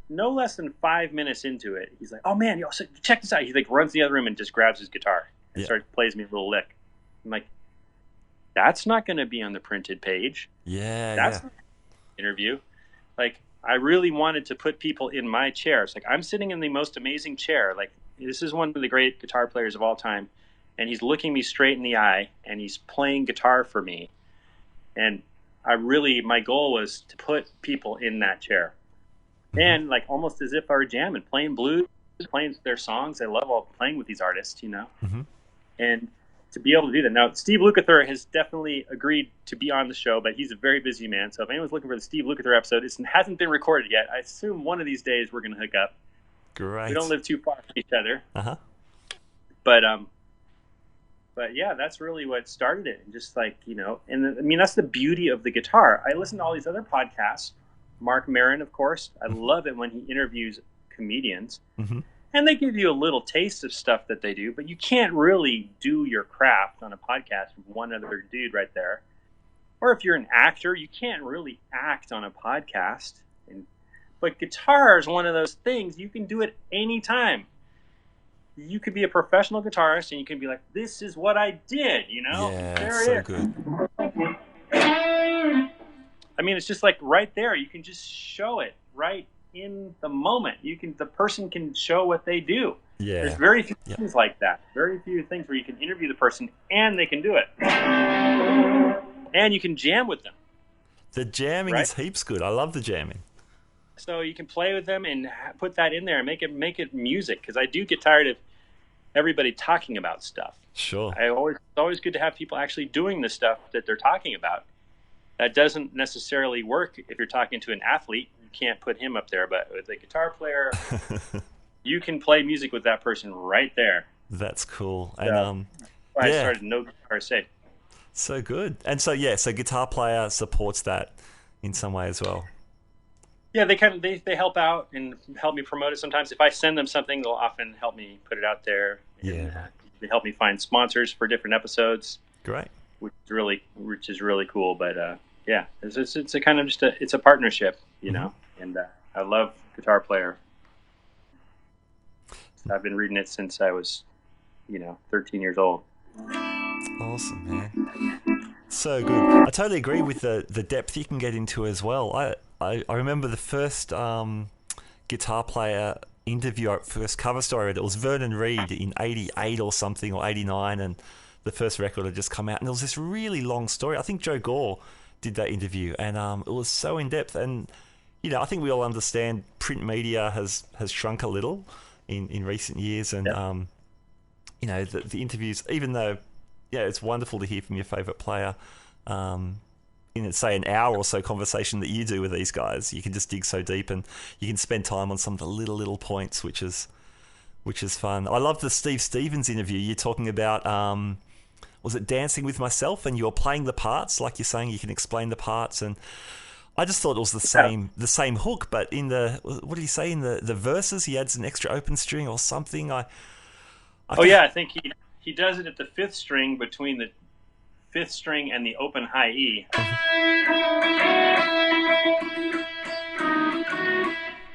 no less than 5 minutes into it, he's like, "Oh man, so check this out." He like runs the other room and just grabs his guitar. and plays me a little lick. I'm like, that's not going to be on the printed page. That's not an interview. Like, I really wanted to put people in my chair. It's like, I'm sitting in the most amazing chair. Like, this is one of the great guitar players of all time. And he's looking me straight in the eye, and he's playing guitar for me. And my goal was to put people in that chair. And like, almost as if I were jamming, playing blues, playing their songs. I love playing with these artists, you know. And to be able to do that. Now, Steve Lukather has definitely agreed to be on the show, but he's a very busy man. So if anyone's looking for the Steve Lukather episode, it hasn't been recorded yet. I assume one of these days we're going to hook up. Great. We don't live too far from each other. But yeah, that's really what started it. And just like, you know, and I mean, that's the beauty of the guitar. I listen to all these other podcasts. Mark Maron, of course. I love it when he interviews comedians. And they give you a little taste of stuff that they do, but you can't really do your craft on a podcast with one other dude right there. Or if you're an actor, you can't really act on a podcast. But guitar is one of those things, you can do it anytime. You could be a professional guitarist and you can be like, this is what I did, you know? Yeah, it's so good. I mean, it's just like right there. You can just show it right in the moment. The person can show what they do. Yeah. There's very few things like that. Very few things where you can interview the person and they can do it. And you can jam with them. The jamming is heaps good. I love the jamming. So you can play with them and put that in there and make it music. Because I do get tired of everybody talking about stuff. Sure. It's always good to have people actually doing the stuff that they're talking about. That doesn't necessarily work if you're talking to an athlete. You can't put him up there, but with a guitar player, you can play music with that person right there. That's cool. And I started No Guitar Safe. So good. And so so guitar player supports that in some way as well. Yeah, they help out and help me promote it. Sometimes if I send them something, they'll often help me put it out there. And, they help me find sponsors for different episodes. Great. Which is really cool. But it's a kind of it's a partnership, you know. And I love Guitar Player. I've been reading it since I was, 13 years old. Awesome, man. So good. I totally agree with the depth you can get into as well. I remember the first Guitar Player interview, first cover story. It was Vernon Reid in 88 or something, or 89, and the first record had just come out. And there was this really long story. I think Joe Gore did that interview, and it was so in-depth. And, I think we all understand print media has shrunk a little in recent years. And, the interviews, even though, it's wonderful to hear from your favourite player, in, say, an hour or so conversation that you do with these guys, you can just dig so deep and you can spend time on some of the little points, which is fun. I love the Steve Stevens interview. You're talking about, was it Dancing with Myself, and you're playing the parts, like you're saying, you can explain the parts, and I just thought it was the same hook, but in what did he say, in the verses, he adds an extra open string or something. I think he does it at the fifth string, between the fifth string and the open high E.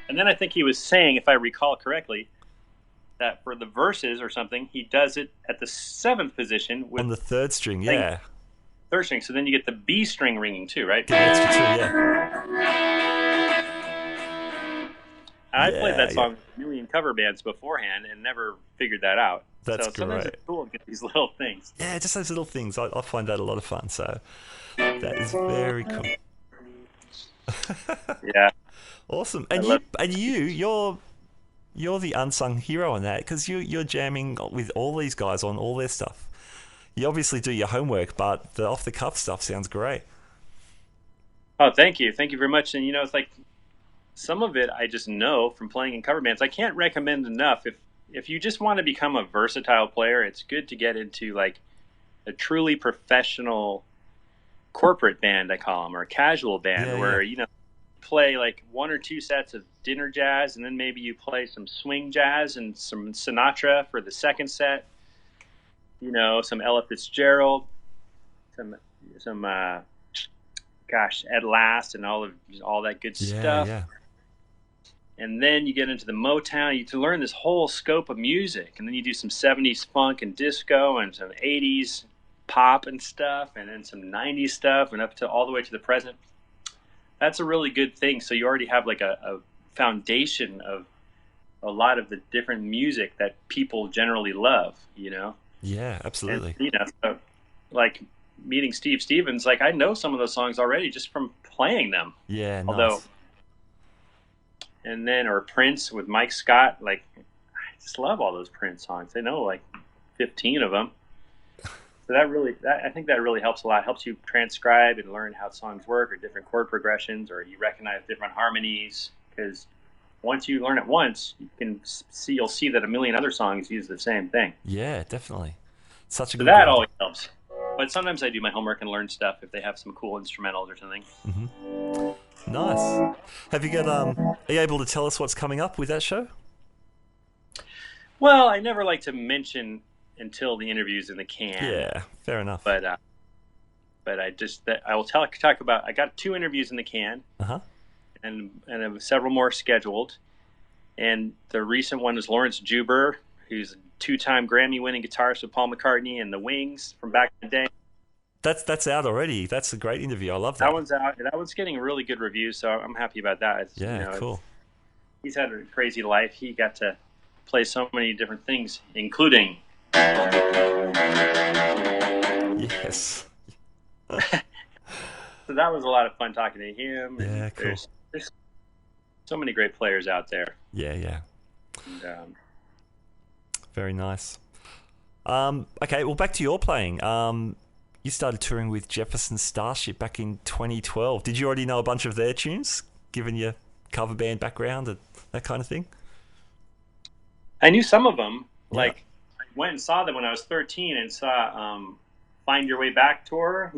And then I think he was saying, if I recall correctly, that for the verses or something, he does it at the seventh position on the third string, third string. So then you get the B string ringing too, right? Get the extra two, I played that song with a million cover bands beforehand and never figured that out. That's sometimes great. It's cool to get these little things. Yeah, just those little things. I find that a lot of fun. So that is very cool. Yeah. Awesome. And you're the unsung hero on that, because you're jamming with all these guys on all their stuff. You obviously do your homework, but the off the cuff stuff sounds great. Oh, thank you very much. And it's like, some of it I just know from playing in cover bands. I can't recommend enough. If you just want to become a versatile player, it's good to get into like a truly professional corporate band, I call them, or a casual band, where play like one or two sets of dinner jazz, and then maybe you play some swing jazz and some Sinatra for the second set. Some Ella Fitzgerald, some Ed Last, and all that good stuff. Yeah. and then you get into the Motown. You to learn this whole scope of music, and then you do some 70s funk and disco and some 80s pop and stuff, and then some 90s stuff, and up to all the way to the present. That's a really good thing. So you already have like a foundation of a lot of the different music that people generally love, you know? Yeah, absolutely. And, you know, so, like meeting Steve Stevens, like I know some of those songs already just from playing them. Yeah, nice. Although, and then, or Prince with Mike Scott, like I just love all those Prince songs. I know like 15 of them. So I think that really helps a lot. It helps you transcribe and learn how songs work, or different chord progressions, or you recognize different harmonies. Because once you learn it once, you'll see that a million other songs use the same thing. Yeah, definitely. Such a good. So that always helps. But sometimes I do my homework and learn stuff if they have some cool instrumentals or something. Mm-hmm. Nice. Have you got? Are you able to tell us what's coming up with that show? Well, I never like to mention until the interview's in the can. Yeah, fair enough. But I will talk about. I got 2 interviews in the can. And several more scheduled. And the recent one is Lawrence Juber, who's a 2-time Grammy-winning guitarist with Paul McCartney and the Wings from back in the day. That's out already. That's a great interview. I love that. That one's out. That one's getting really good reviews, so I'm happy about that. Cool. He's had a crazy life. He got to play so many different things, including. Yes. So that was a lot of fun talking to him. Yeah, cool. There's so many great players out there. Yeah. And, very nice. Okay, well, back to your playing. You started touring with Jefferson Starship back in 2012. Did you already know a bunch of their tunes, given your cover band background and that kind of thing? I knew some of them. Yeah. Like, I went and saw them when I was 13 and saw Find Your Way Back tour.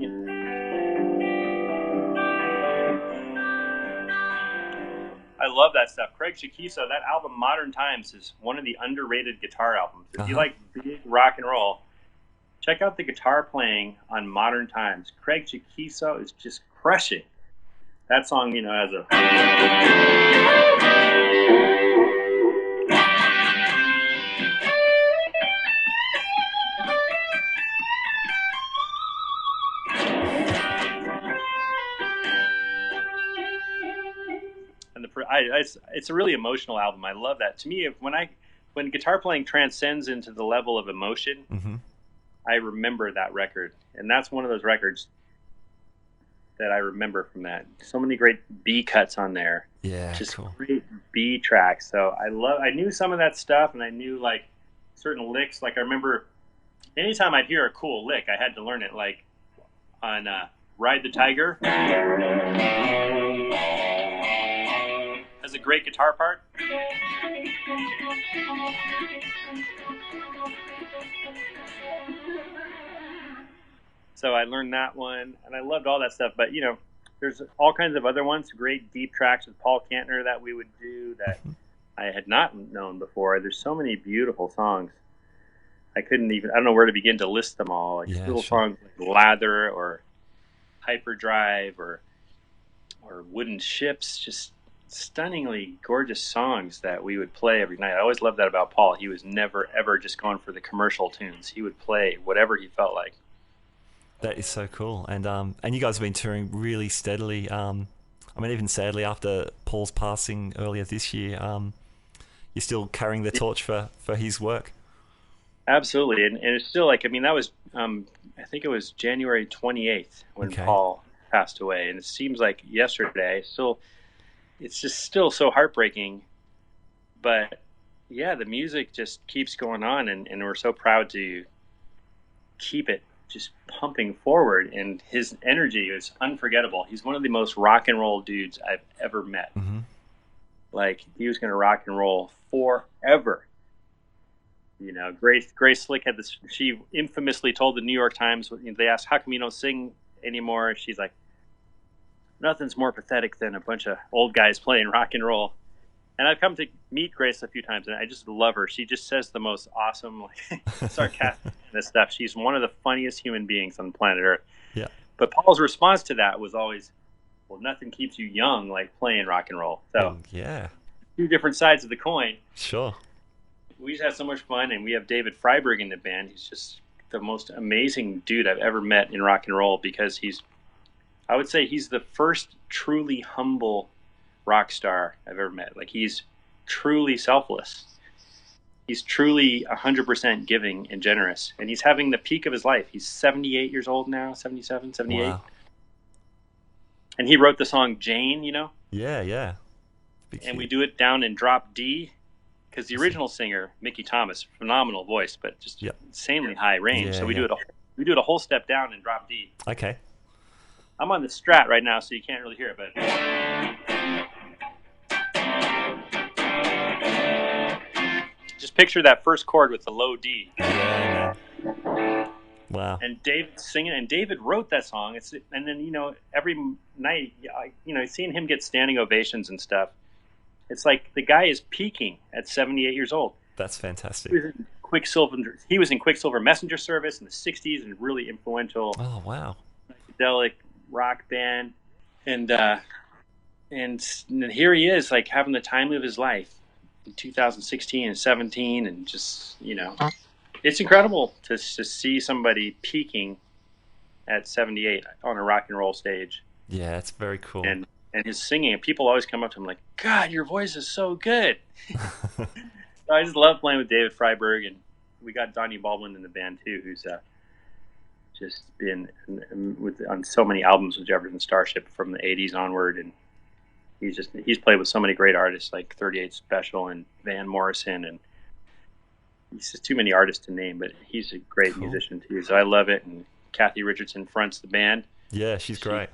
I love that stuff. Craig Chiquiso, that album Modern Times is one of the underrated guitar albums. If you like big rock and roll, check out the guitar playing on Modern Times. Craig Chiquiso is just crushing. That song, you know, has a... it's a really emotional album. I love that. To me, when guitar playing transcends into the level of emotion, I remember that record, and that's one of those records that I remember from that. So many great B cuts on there. Yeah, just cool. Great B tracks. So I knew some of that stuff, and I knew like certain licks. Like I remember, anytime I'd hear a cool lick, I had to learn it. Like on "Ride the Tiger." Has a great guitar part. So I learned that one, and I loved all that stuff. But, you know, there's all kinds of other ones, great deep tracks with Paul Kantner that we would do that I had not known before. There's so many beautiful songs. I don't know where to begin to list them all. Like songs like Lather or Hyperdrive or Wooden Ships, just stunningly gorgeous songs that we would play every night. I always loved that about Paul. He was never, ever just going for the commercial tunes. He would play whatever he felt like. That is so cool. And you guys have been touring really steadily. I mean, even sadly, after Paul's passing earlier this year, you're still carrying the torch for his work. Absolutely. And it's still like, I mean, that was, I think it was January 28th when Paul passed away. And it seems like yesterday. It's just still so heartbreaking. But yeah, the music just keeps going on, and we're so proud to keep it just pumping forward. And his energy is unforgettable. He's one of the most rock and roll dudes I've ever met. Like, he was going to rock and roll forever. You know, Grace Slick had this, she infamously told the New York Times, they asked, how come you don't sing anymore? She's like, nothing's more pathetic than a bunch of old guys playing rock and roll. And I've come to meet Grace a few times, and I just love her. She just says the most awesome, like, sarcastic stuff. She's one of the funniest human beings on planet Earth. Yeah. But Paul's response to that was always, well, nothing keeps you young like playing rock and roll. So yeah. two different sides of the coin. Sure. We just had so much fun, and we have David Freiberg in the band. He's just the most amazing dude I've ever met in rock and roll, because I would say he's the first truly humble rock star I've ever met. Like, he's truly selfless. He's truly 100% giving and generous, and he's having the peak of his life. He's 78 years old now, 77, 78. Wow. And he wrote the song Jane, you know? Yeah. And we do it down in drop D, because the original singer, Mickey Thomas, phenomenal voice, but just insanely high range. So we do it a whole step down in drop D. Okay. I'm on the Strat right now, so you can't really hear it, but just picture that first chord with the low D. Yeah. Wow. And David's singing, and David wrote that song. And then, you know, every night, you know, seeing him get standing ovations and stuff, it's like the guy is peaking at 78 years old. That's fantastic. He was in Quicksilver Messenger Service in the 60s, and really influential. Oh, wow. Psychedelic rock band. And here he is, like, having the time of his life in 2016 and 17, and just, you know, it's incredible to see somebody peaking at 78 on a rock and roll stage. Yeah, it's very cool. And his singing, and people always come up to him like, God, your voice is so good. So I just love playing with David Freiberg, and we got Donnie Baldwin in the band too, who's just been on so many albums with Jefferson Starship from the 80s onward, and he's played with so many great artists like 38 Special and Van Morrison, and he's just too many artists to name, but he's a great musician too, so I love it. And Kathy Richardson fronts the band. Yeah, she's great.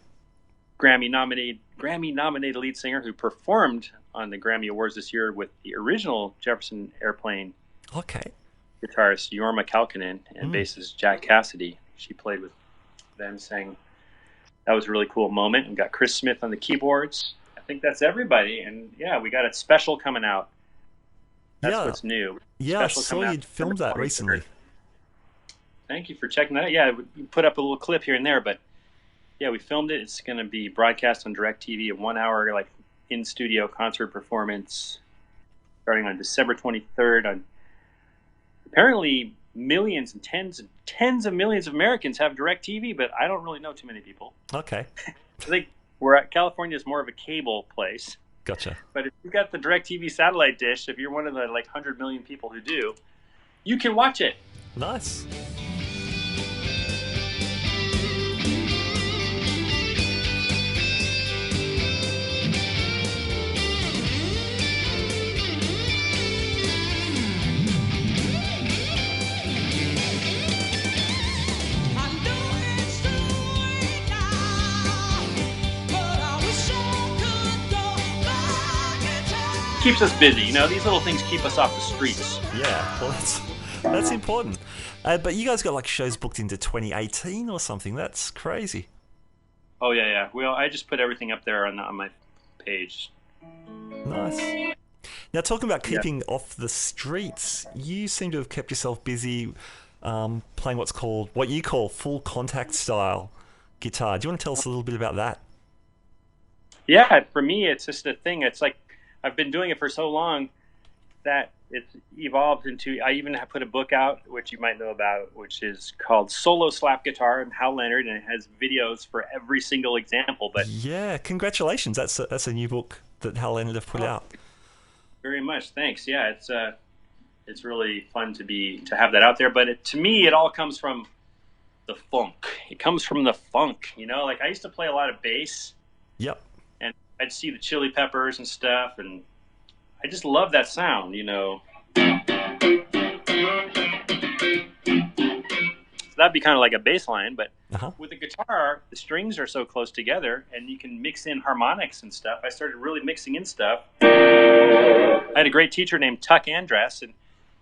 Grammy-nominated lead singer who performed on the Grammy Awards this year with the original Jefferson Airplane guitarist Jorma Kalkinen and bassist Jack Cassidy. She played with them, sang. That was a really cool moment. And got Chris Smith on the keyboards. I think that's everybody. And yeah, we got a special coming out. That's what's new. Yeah, I saw you'd filmed that recently. Thank you for checking that out. Yeah, we put up a little clip here and there, but yeah, we filmed it. It's going to be broadcast on DirecTV, a 1 hour, like, in-studio concert performance starting on December 23rd. Apparently, millions and tens of millions of Americans have DirecTV, but I don't really know too many people. Okay. I think California is more of a cable place. Gotcha. But if you've got the DirecTV satellite dish, if you're one of the 100 million people who do, you can watch it. Nice. Keeps us busy, you know. These little things keep us off the streets. Yeah, well, that's important. But you guys got shows booked into 2018 or something. That's crazy. Oh yeah. Well, I just put everything up there on my page. Nice. Now, talking about keeping off the streets, you seem to have kept yourself busy playing what you call full contact style guitar. Do you want to tell us a little bit about that? Yeah, for me, it's just a thing. It's like, I've been doing it for so long that it's evolved into, I even have put a book out, which you might know about, which is called Solo Slap Guitar and Hal Leonard, and it has videos for every single example. But yeah, congratulations. That's a new book that Hal Leonard have put out. Very much. Thanks. Yeah, it's really fun to have that out there. But to me, it all comes from the funk. It comes from the funk, you know? Like, I used to play a lot of bass. Yep. I'd see the Chili Peppers and stuff, and I just love that sound, you know. So that'd be kind of like a bass line, but with the guitar, the strings are so close together, and you can mix in harmonics and stuff. I started really mixing in stuff. I had a great teacher named Tuck Andress, and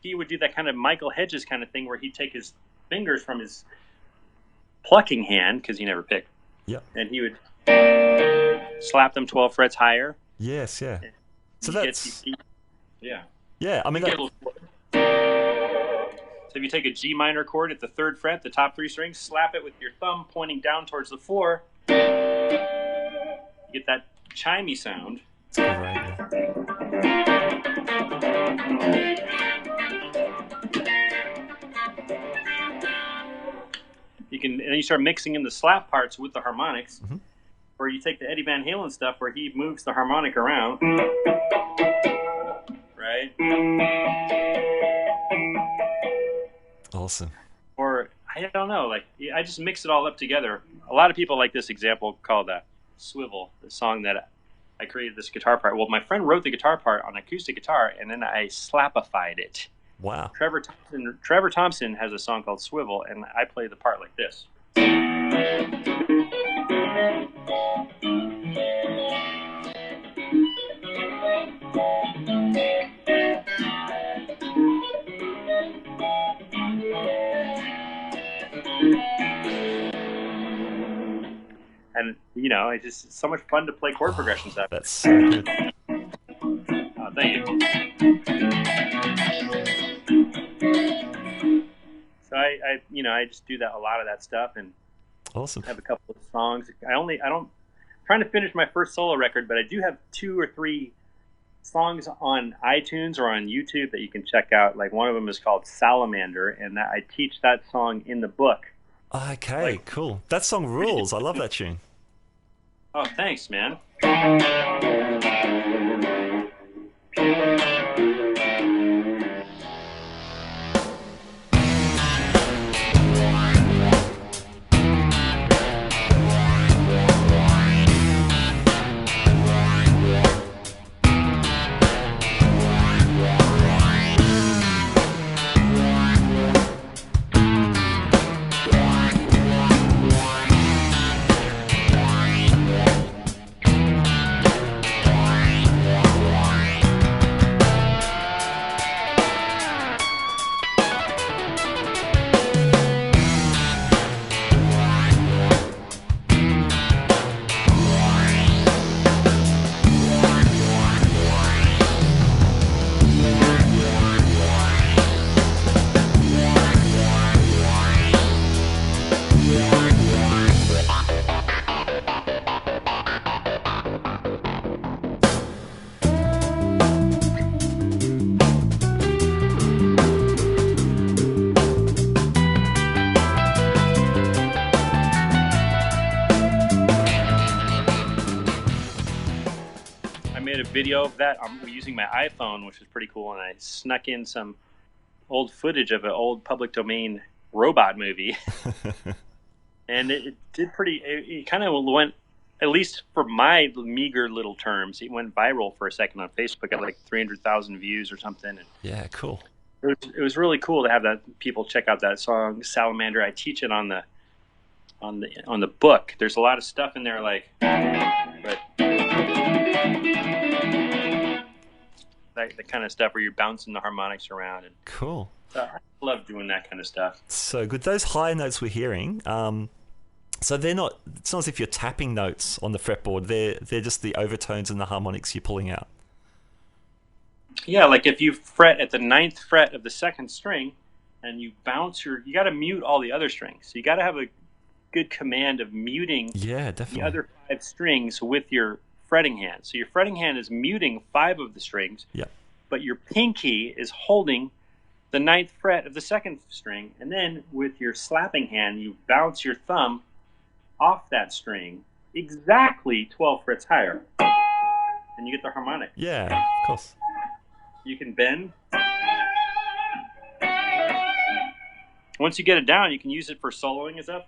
he would do that kind of Michael Hedges kind of thing where he'd take his fingers from his plucking hand, because he never picked, and he would slap them 12 frets higher. Yes, yeah. So that's... Yeah. Yeah, I mean... So if you take a G minor chord at the 3rd fret, the top 3 strings, slap it with your thumb pointing down towards the floor, you get that chimey sound. It's great, And then you start mixing in the slap parts with the harmonics, where you take the Eddie Van Halen stuff where he moves the harmonic around, right? Awesome. Or, I don't know, like, I just mix it all up together. A lot of people like this example called Swivel, the song that I created this guitar part. Well, my friend wrote the guitar part on acoustic guitar, and then I slapified it. Wow. Trevor Thompson has a song called Swivel, and I play the part like this. And, you know, it's just so much fun to play chord progressions out. That's so good. Oh, thank you. So I just do that, a lot of that stuff, and awesome. Have a couple of songs. I'm trying to finish my first solo record, but I do have 2 or 3 songs on iTunes or on YouTube that you can check out. Like, one of them is called Salamander, and I teach that song in the book. Okay, cool. That song rules. I love that tune. Oh, thanks, man. Video of that. I'm using my iPhone, which is pretty cool, and I snuck in some old footage of an old public domain robot movie. And it did pretty, it kind of went, at least for my meager little terms, it went viral for a second on Facebook at like 300,000 views or something. And yeah, cool. It was really cool to have that people check out that song Salamander. I teach it on the book. There's a lot of stuff in there, like, but the kind of stuff where you're bouncing the harmonics around. And cool. I love doing that kind of stuff. So good. Those high notes we're hearing, so they're not, it's not as if you're tapping notes on the fretboard. They're just the overtones and the harmonics you're pulling out. Yeah, like if you fret at the 9th fret of the 2nd string and you bounce you got to mute all the other strings. So you got to have a good command of muting the other 5 strings with your fretting hand. So your fretting hand is muting 5 of the strings, but your pinky is holding the 9th fret of the 2nd string, and then with your slapping hand, you bounce your thumb off that string exactly 12 frets higher, and you get the harmonic. Yeah, of course. You can bend. Once you get it down, you can use it for soloing and stuff.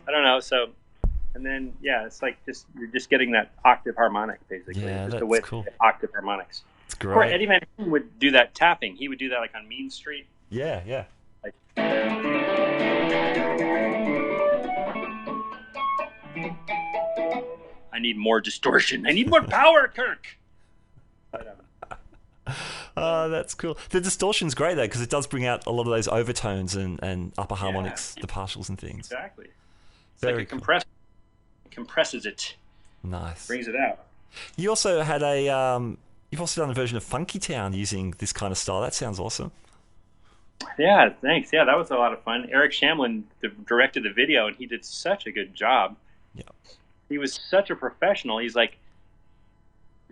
I don't know, so, and then, yeah, it's like you're just getting that octave harmonic, basically. Yeah, just that's a way cool. To get octave harmonics. It's great. Or Eddie Van Halen would do that tapping. He would do that like on Mean Street. Yeah. Like, I need more distortion. I need more power, Kirk. That's cool. The distortion's great though, because it does bring out a lot of those overtones and upper harmonics, the partials and things. Exactly. It's Very like a cool. compressor. Compresses it. Nice. Brings it out. You also had you've also done a version of Funky Town using this kind of style. That sounds awesome. Yeah, thanks. Yeah, that was a lot of fun. Eric Shamlin directed the video, and he did such a good job. Yeah. He was such a professional. He's like,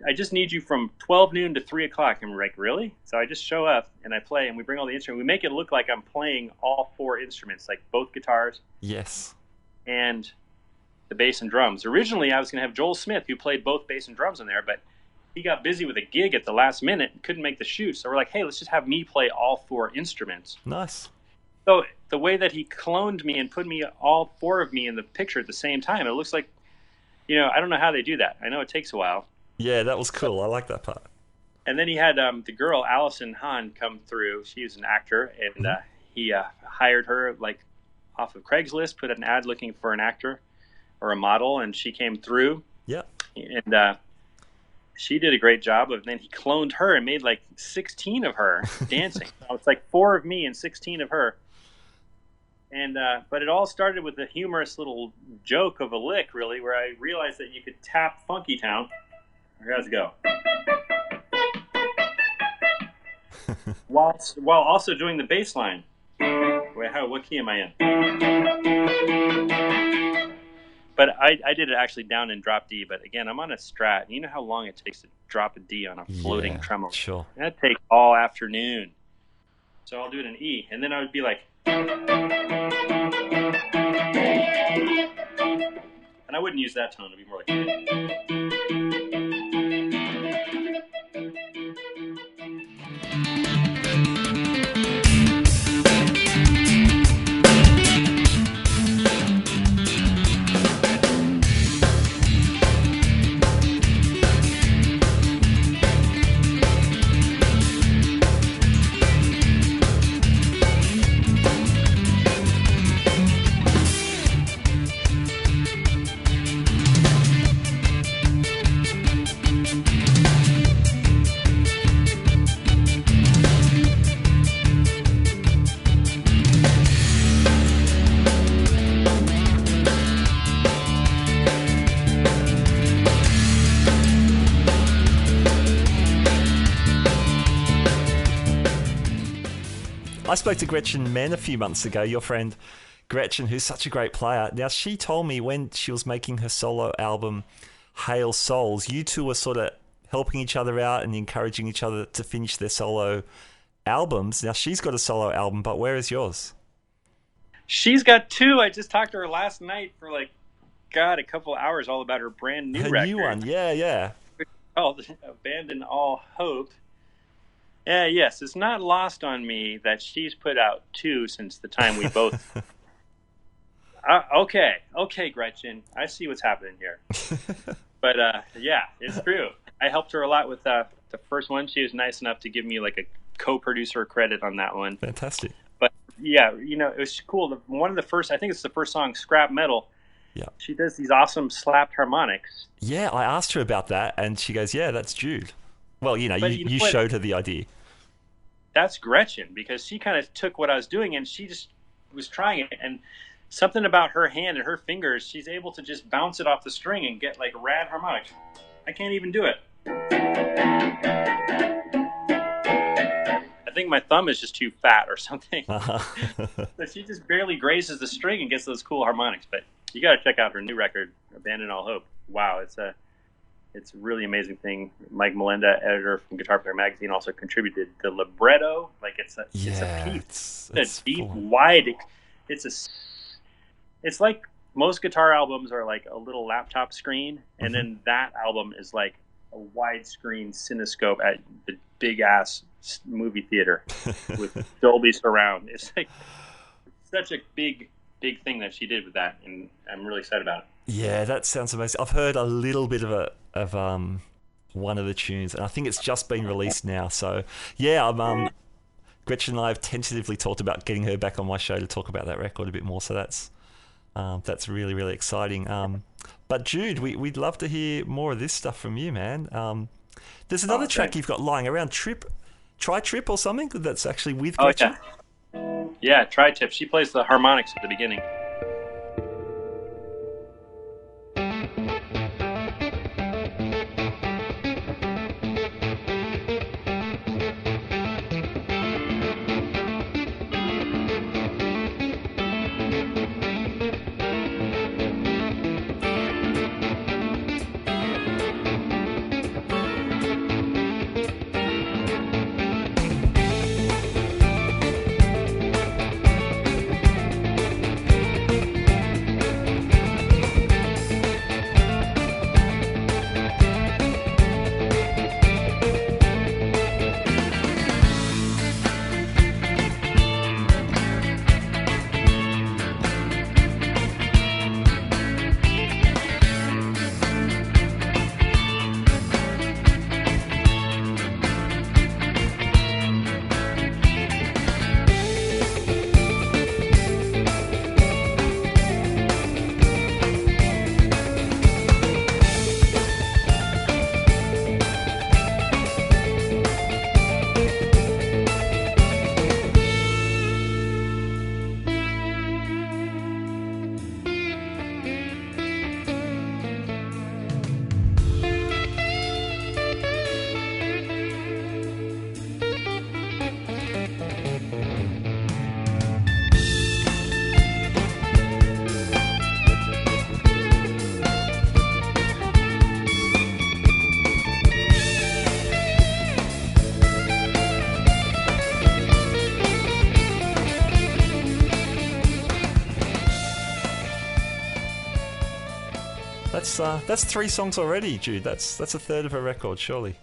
I just need you from 12 noon to 3 o'clock. And we're like, really? So I just show up, and I play, and we bring all the instruments. We make it look like I'm playing all 4 instruments, like both guitars. Yes. And the bass and drums. Originally, I was going to have Joel Smith, who played both bass and drums in there, but he got busy with a gig at the last minute and couldn't make the shoot. So we're like, hey, let's just have me play all 4 instruments. Nice. So the way that he cloned me and put me, all 4 of me in the picture at the same time, it looks like, I don't know how they do that. I know it takes a while. Yeah, that was cool. I like that part. And then he had the girl, Allison Hahn, come through. She was an actor, and he hired her like off of Craigslist, put an ad looking for an actor or a model, and she came through. Yeah. And she did a great job. And then he cloned her and made like 16 of her dancing. So it's like 4 of me and 16 of her. And but it all started with a humorous little joke of a lick, really, where I realized that you could tap Funky Town. Here, how's it go? while also doing the bass line. Wait, what key am I in? But I did it actually down in drop D. But again, I'm on a Strat. You know how long it takes to drop a D on a floating tremolo? Sure. That takes all afternoon. So I'll do it in E. And then I would be like... And I wouldn't use that tone. It'd be more like... I spoke to Gretchen Menn a few months ago, your friend Gretchen, who's such a great player. Now, she told me when she was making her solo album, Hail Souls, you two were sort of helping each other out and encouraging each other to finish their solo albums. Now, she's got a solo album, but where is yours? She's got 2. I just talked to her last night for a couple hours all about her brand new record. Her new one, yeah. It's called Abandon All Hope. Yes, it's not lost on me that she's put out 2 since the time we both... Okay, Gretchen, I see what's happening here. But yeah, it's true. I helped her a lot with the first one. She was nice enough to give me like a co-producer credit on that one. Fantastic. But yeah, it was cool. One of the first, I think it's the first song, Scrap Metal. Yeah. She does these awesome slapped harmonics. Yeah, I asked her about that, and she goes, "Yeah, that's Jude." Well, you showed her the idea. That's Gretchen, because she kind of took what I was doing and she just was trying it. And something about her hand and her fingers, she's able to just bounce it off the string and get like rad harmonics. I can't even do it. I think my thumb is just too fat or something. So she just barely grazes the string and gets those cool harmonics. But you got to check out her new record, Abandon All Hope. Wow, it's a really amazing thing. Mike Melenda, editor from Guitar Player Magazine, also contributed the libretto. Like it's a piece. It's deep, wide. It's like most guitar albums are like a little laptop screen, and then that album is like a widescreen cinescope at the big ass movie theater with Dolby Surround. It's like such a big thing that she did with that, and I'm really excited about it. Yeah, that sounds amazing. I've heard a little bit of one of the tunes, and I think it's just been released now. So yeah, Gretchen and I have tentatively talked about getting her back on my show to talk about that record a bit more. So that's really, really exciting. But Jude, we'd love to hear more of this stuff from you, man. There's another track you've got lying around, Tri Trip or something that's actually with Gretchen. Yeah, Tri Tip. She plays the harmonics at the beginning. That's 3 songs already, Jude. That's a third of a record, surely.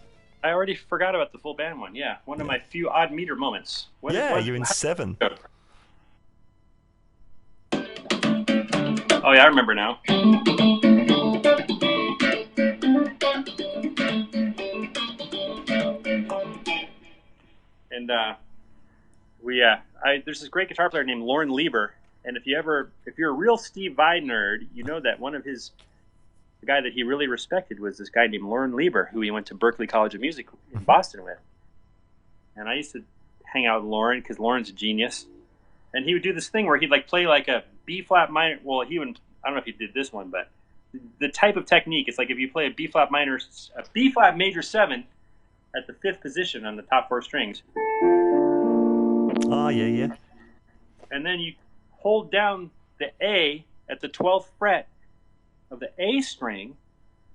I already forgot about the full band one. Yeah, one of my few odd meter moments. You're in 7. Oh yeah, I remember now. And there's this great guitar player named Lauren Lieber, and if you're a real Steve Vai nerd, you know that the guy that he really respected was this guy named Lauren Lieber, who he went to Berklee College of Music in Boston with. And I used to hang out with Lauren because Lauren's a genius, and he would do this thing where he'd like play like a B flat minor. Well, I don't know if he did this one, but the type of technique is like if you play a B flat major 7 at the 5th position on the top 4 strings. Oh, yeah. And then you hold down the A at the 12th fret of the A string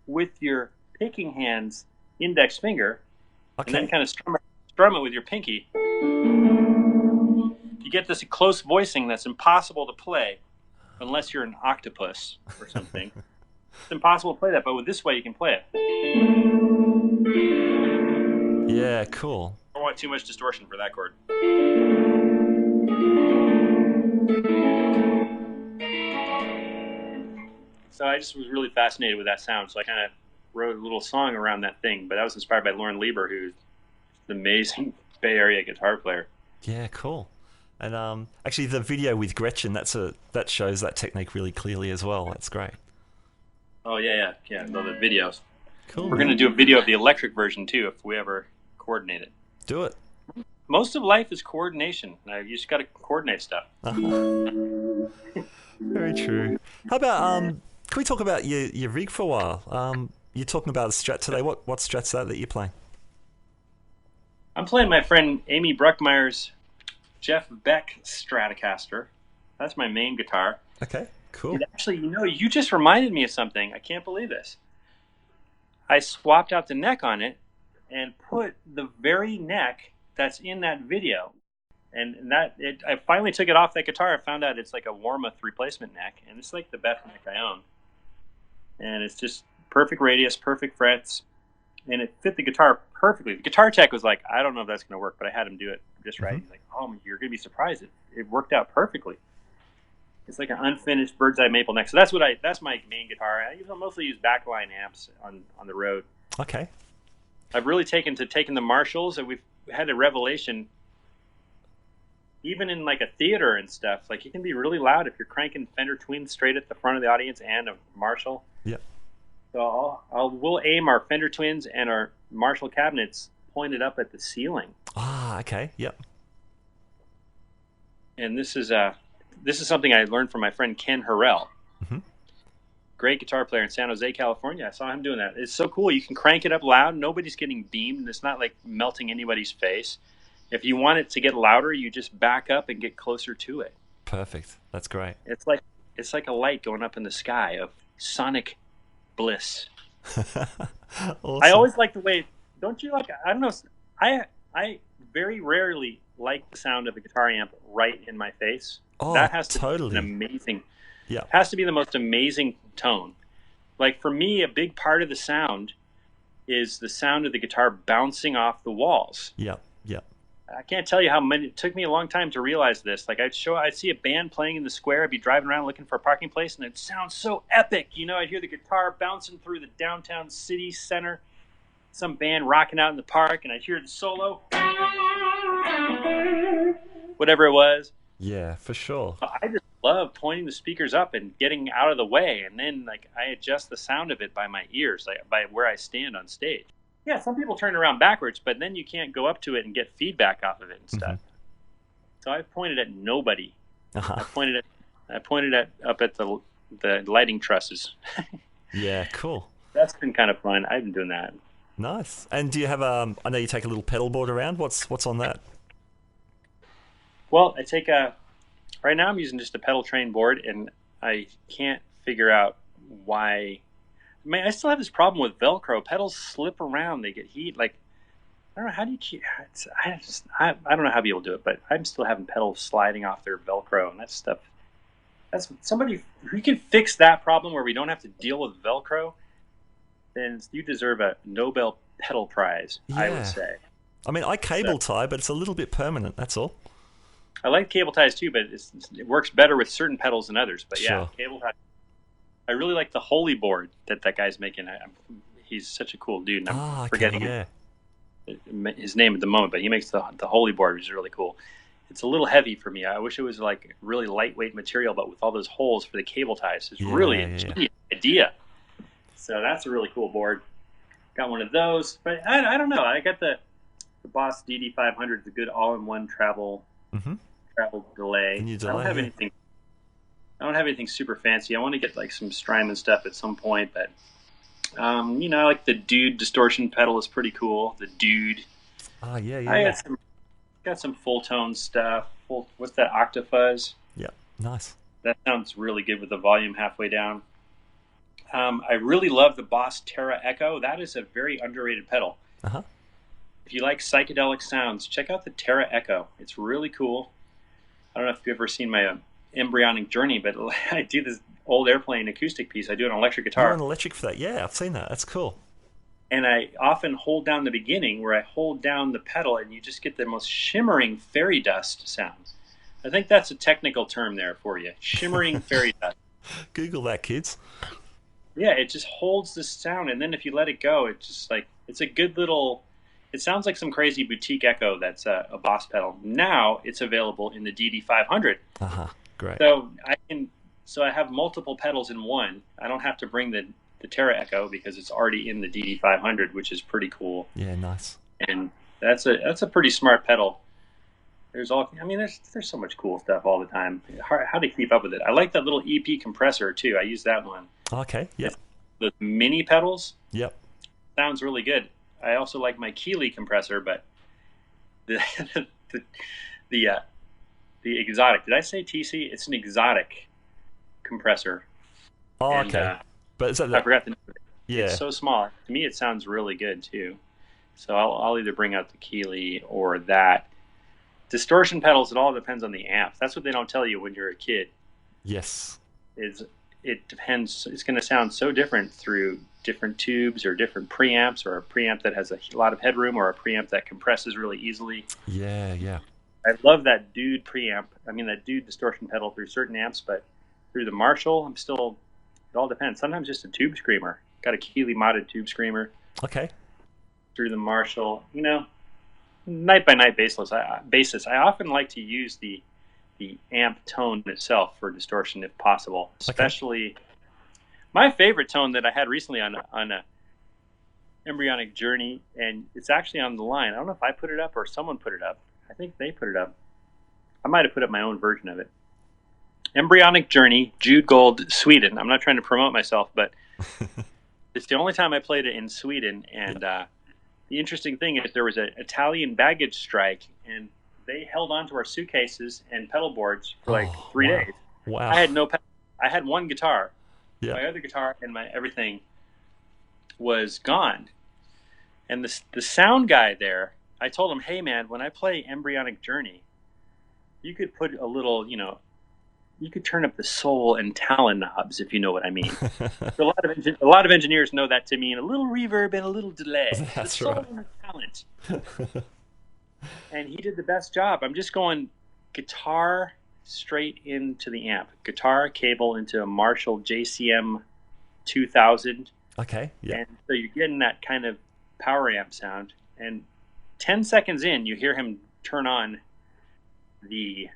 with your picking hand's index finger, and then kind of strum it with your pinky. You get this close voicing that's impossible to play unless you're an octopus or something. It's impossible to play that, but with this way you can play it. Yeah, cool. I don't want too much distortion for that chord. So I just was really fascinated with that sound, so I kind of wrote a little song around that thing, but I was inspired by Lauren Lieber, who's an amazing Bay Area guitar player. Yeah, cool. And actually the video with Gretchen, that shows that technique really clearly as well. That's great. Oh, yeah, love the videos. Cool. We're going to do a video of the electric version, too, if we ever coordinate it. Do it. Most of life is coordination. You just got to coordinate stuff. Very true. How about, can we talk about your rig for a while? You're talking about a Strat today. What Strat's that you're playing? I'm playing my friend Amy Bruckmeyer's Jeff Beck Stratocaster. That's my main guitar. Okay, cool. And actually, you just reminded me of something. I can't believe this. I swapped out the neck on it and put the very neck that's in that video. And I finally took it off that guitar. I found out it's like a Warmoth replacement neck, and it's like the best neck I own. And it's just perfect radius, perfect frets, and it fit the guitar perfectly. The guitar tech was like, I don't know if that's going to work, but I had him do it just right. He's like, oh, you're going to be surprised. It worked out perfectly. It's like an unfinished bird's eye maple neck. So that's my main guitar. I mostly use backline amps on the road. Okay. I've really taken the Marshalls, and we've had a revelation. Even in like a theater and stuff, like it can be really loud if you're cranking Fender Twins straight at the front of the audience and a Marshall. Yeah. So we'll aim our Fender Twins and our Marshall cabinets pointed up at the ceiling. Ah, okay. Yep. And this is something I learned from my friend Ken Harrell. Mm-hmm. Great guitar player in San Jose, California. I saw him doing that. It's so cool. You can crank it up loud. Nobody's getting beamed, and it's not like melting anybody's face. If you want it to get louder, you just back up and get closer to it. Perfect. That's great. It's like a light going up in the sky of sonic bliss. Awesome. I always like the way. Don't you like? I don't know. I very rarely like the sound of a guitar amp right in my face. Oh, that has to totally. be an amazing. Yeah. Has to be the most amazing tone. Like for me, a big part of the sound is the sound of the guitar bouncing off the walls. Yeah. I can't tell you how many. It took me a long time to realize this. Like I'd see a band playing in the square. I'd be driving around looking for a parking place, and it sounds so epic. I'd hear the guitar bouncing through the downtown city center. Some band rocking out in the park, and I'd hear the solo, whatever it was. Yeah, for sure. I just love pointing the speakers up and getting out of the way, and then like I adjust the sound of it by my ears, like by where I stand on stage. Yeah, some people turn around backwards, but then you can't go up to it and get feedback off of it and stuff. Mm-hmm. So I pointed at nobody. Uh-huh. I pointed up at the lighting trusses. Yeah, cool. That's been kind of fun. I've been doing that. Nice. And do you have I know you take a little pedal board around. What's on that? Well, I take right now I'm using just a pedal train board, and I can't figure out why. I still have this problem with Velcro. Pedals slip around. They get heat. Like, I don't know. How do you keep... I don't know how people do it, but I'm still having pedals sliding off their Velcro, and that stuff that's somebody who can fix that problem where we don't have to deal with Velcro. Then you deserve a Nobel Pedal Prize. Yeah. I would say. I mean, I cable tie, but it's a little bit permanent. That's all. I like cable ties too, but it works better with certain pedals than others. But Sure. yeah, cable tie. I really like the Holy board that guy's making. He's such a cool dude. And I'm forgetting his name at the moment, but he makes the Holy board, which is really cool. It's a little heavy for me. I wish it was like really lightweight material, but with all those holes for the cable ties, it's really a genius idea. So that's a really cool board. Got one of those, but I don't know. I got the Boss DD500. It's a good all-in-one travel delay. I don't have anything. I don't have anything super fancy. I want to get like some Strymon stuff at some point, but you know, like the Dude distortion pedal is pretty cool. The Dude. I got some full tone stuff. What's that, Octafuzz? Yeah, nice. That sounds really good with the volume halfway down. I really love the Boss Terra Echo. That is a very underrated pedal. If you like psychedelic sounds, check out the Terra Echo. It's really cool. I don't know if you've ever seen my Embryonic Journey, but I do this old airplane acoustic piece. I do an electric guitar. You're an electric for that? Yeah, I've seen that. That's cool. And I often hold down the beginning where I hold down the pedal and you just get the most shimmering fairy dust sound. I think that's a technical term there for you. Shimmering fairy dust. Google that, kids. Yeah, it just holds the sound, and then if you let it go, it's just like, it's a good little, it sounds like some crazy boutique echo that's a Boss pedal. Now it's available in the DD500. Great. So I have multiple pedals in one. I don't have to bring the Terra Echo because it's already in the DD500, which is pretty cool. Yeah, nice. And that's a pretty smart pedal. There's so much cool stuff all the time. How to keep up with it. I like that little EP compressor too. I use that one. Okay, yep. The mini pedals. Yep. Sounds really good. I also like my Keeley compressor, but the exotic. Did I say TC? It's an exotic compressor. Okay. But is that I forgot the name of it. Yeah. It's so small. To me, it sounds really good too. So I'll either bring out the Keeley or that. Distortion pedals, it all depends on the amp. That's what they don't tell you when you're a kid. Yes. It depends. It's going to sound so different through different tubes or different preamps, or a preamp that has a lot of headroom, or a preamp that compresses really easily. Yeah. I love that Dude preamp. That Dude distortion pedal through certain amps, but through the Marshall, it all depends. Sometimes just a tube screamer. Got a Keeley modded tube screamer. Okay. Through the Marshall, night by night basis. I often like to use the amp tone itself for distortion if possible. Especially my favorite tone that I had recently on a Embryonic Journey, and it's actually on the line. I don't know if I put it up or someone put it up. I think they put it up. I might have put up my own version of it. Embryonic Journey, Jude Gold, Sweden. I'm not trying to promote myself, but it's the only time I played it in Sweden. And the interesting thing is there was an Italian baggage strike, and they held on to our suitcases and pedal boards for 3 days. Wow. I had no pedal. I had one guitar. Yeah. My other guitar and my everything was gone. And the sound guy there, I told him, hey man, when I play Embryonic Journey, you could put a little, you could turn up the soul and talon knobs, if you know what I mean. So a lot of engineers know that to mean a little reverb and a little delay. That's the soul right. And the talent. And he did the best job. I'm just going guitar straight into the amp. Guitar cable into a Marshall JCM 2000. Okay, yeah. And so you're getting that kind of power amp sound. And 10 seconds in, you hear him turn on the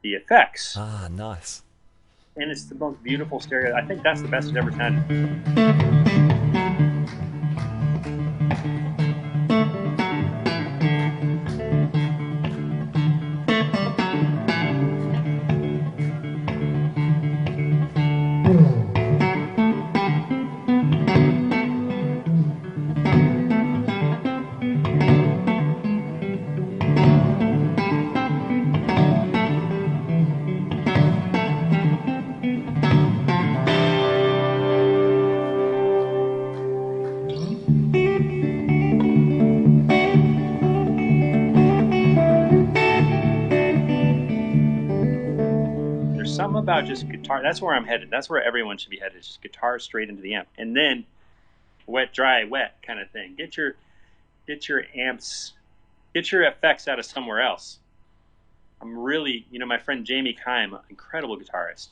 effects. Ah, nice. And it's the most beautiful stereo. I think that's the best it ever sounded. I'm about just guitar. That's where I'm headed. That's where everyone should be headed. Just guitar straight into the amp, and then wet, dry, wet kind of thing. Get your amps, get your effects out of somewhere else. I'm really, my friend Jamie Kime, incredible guitarist.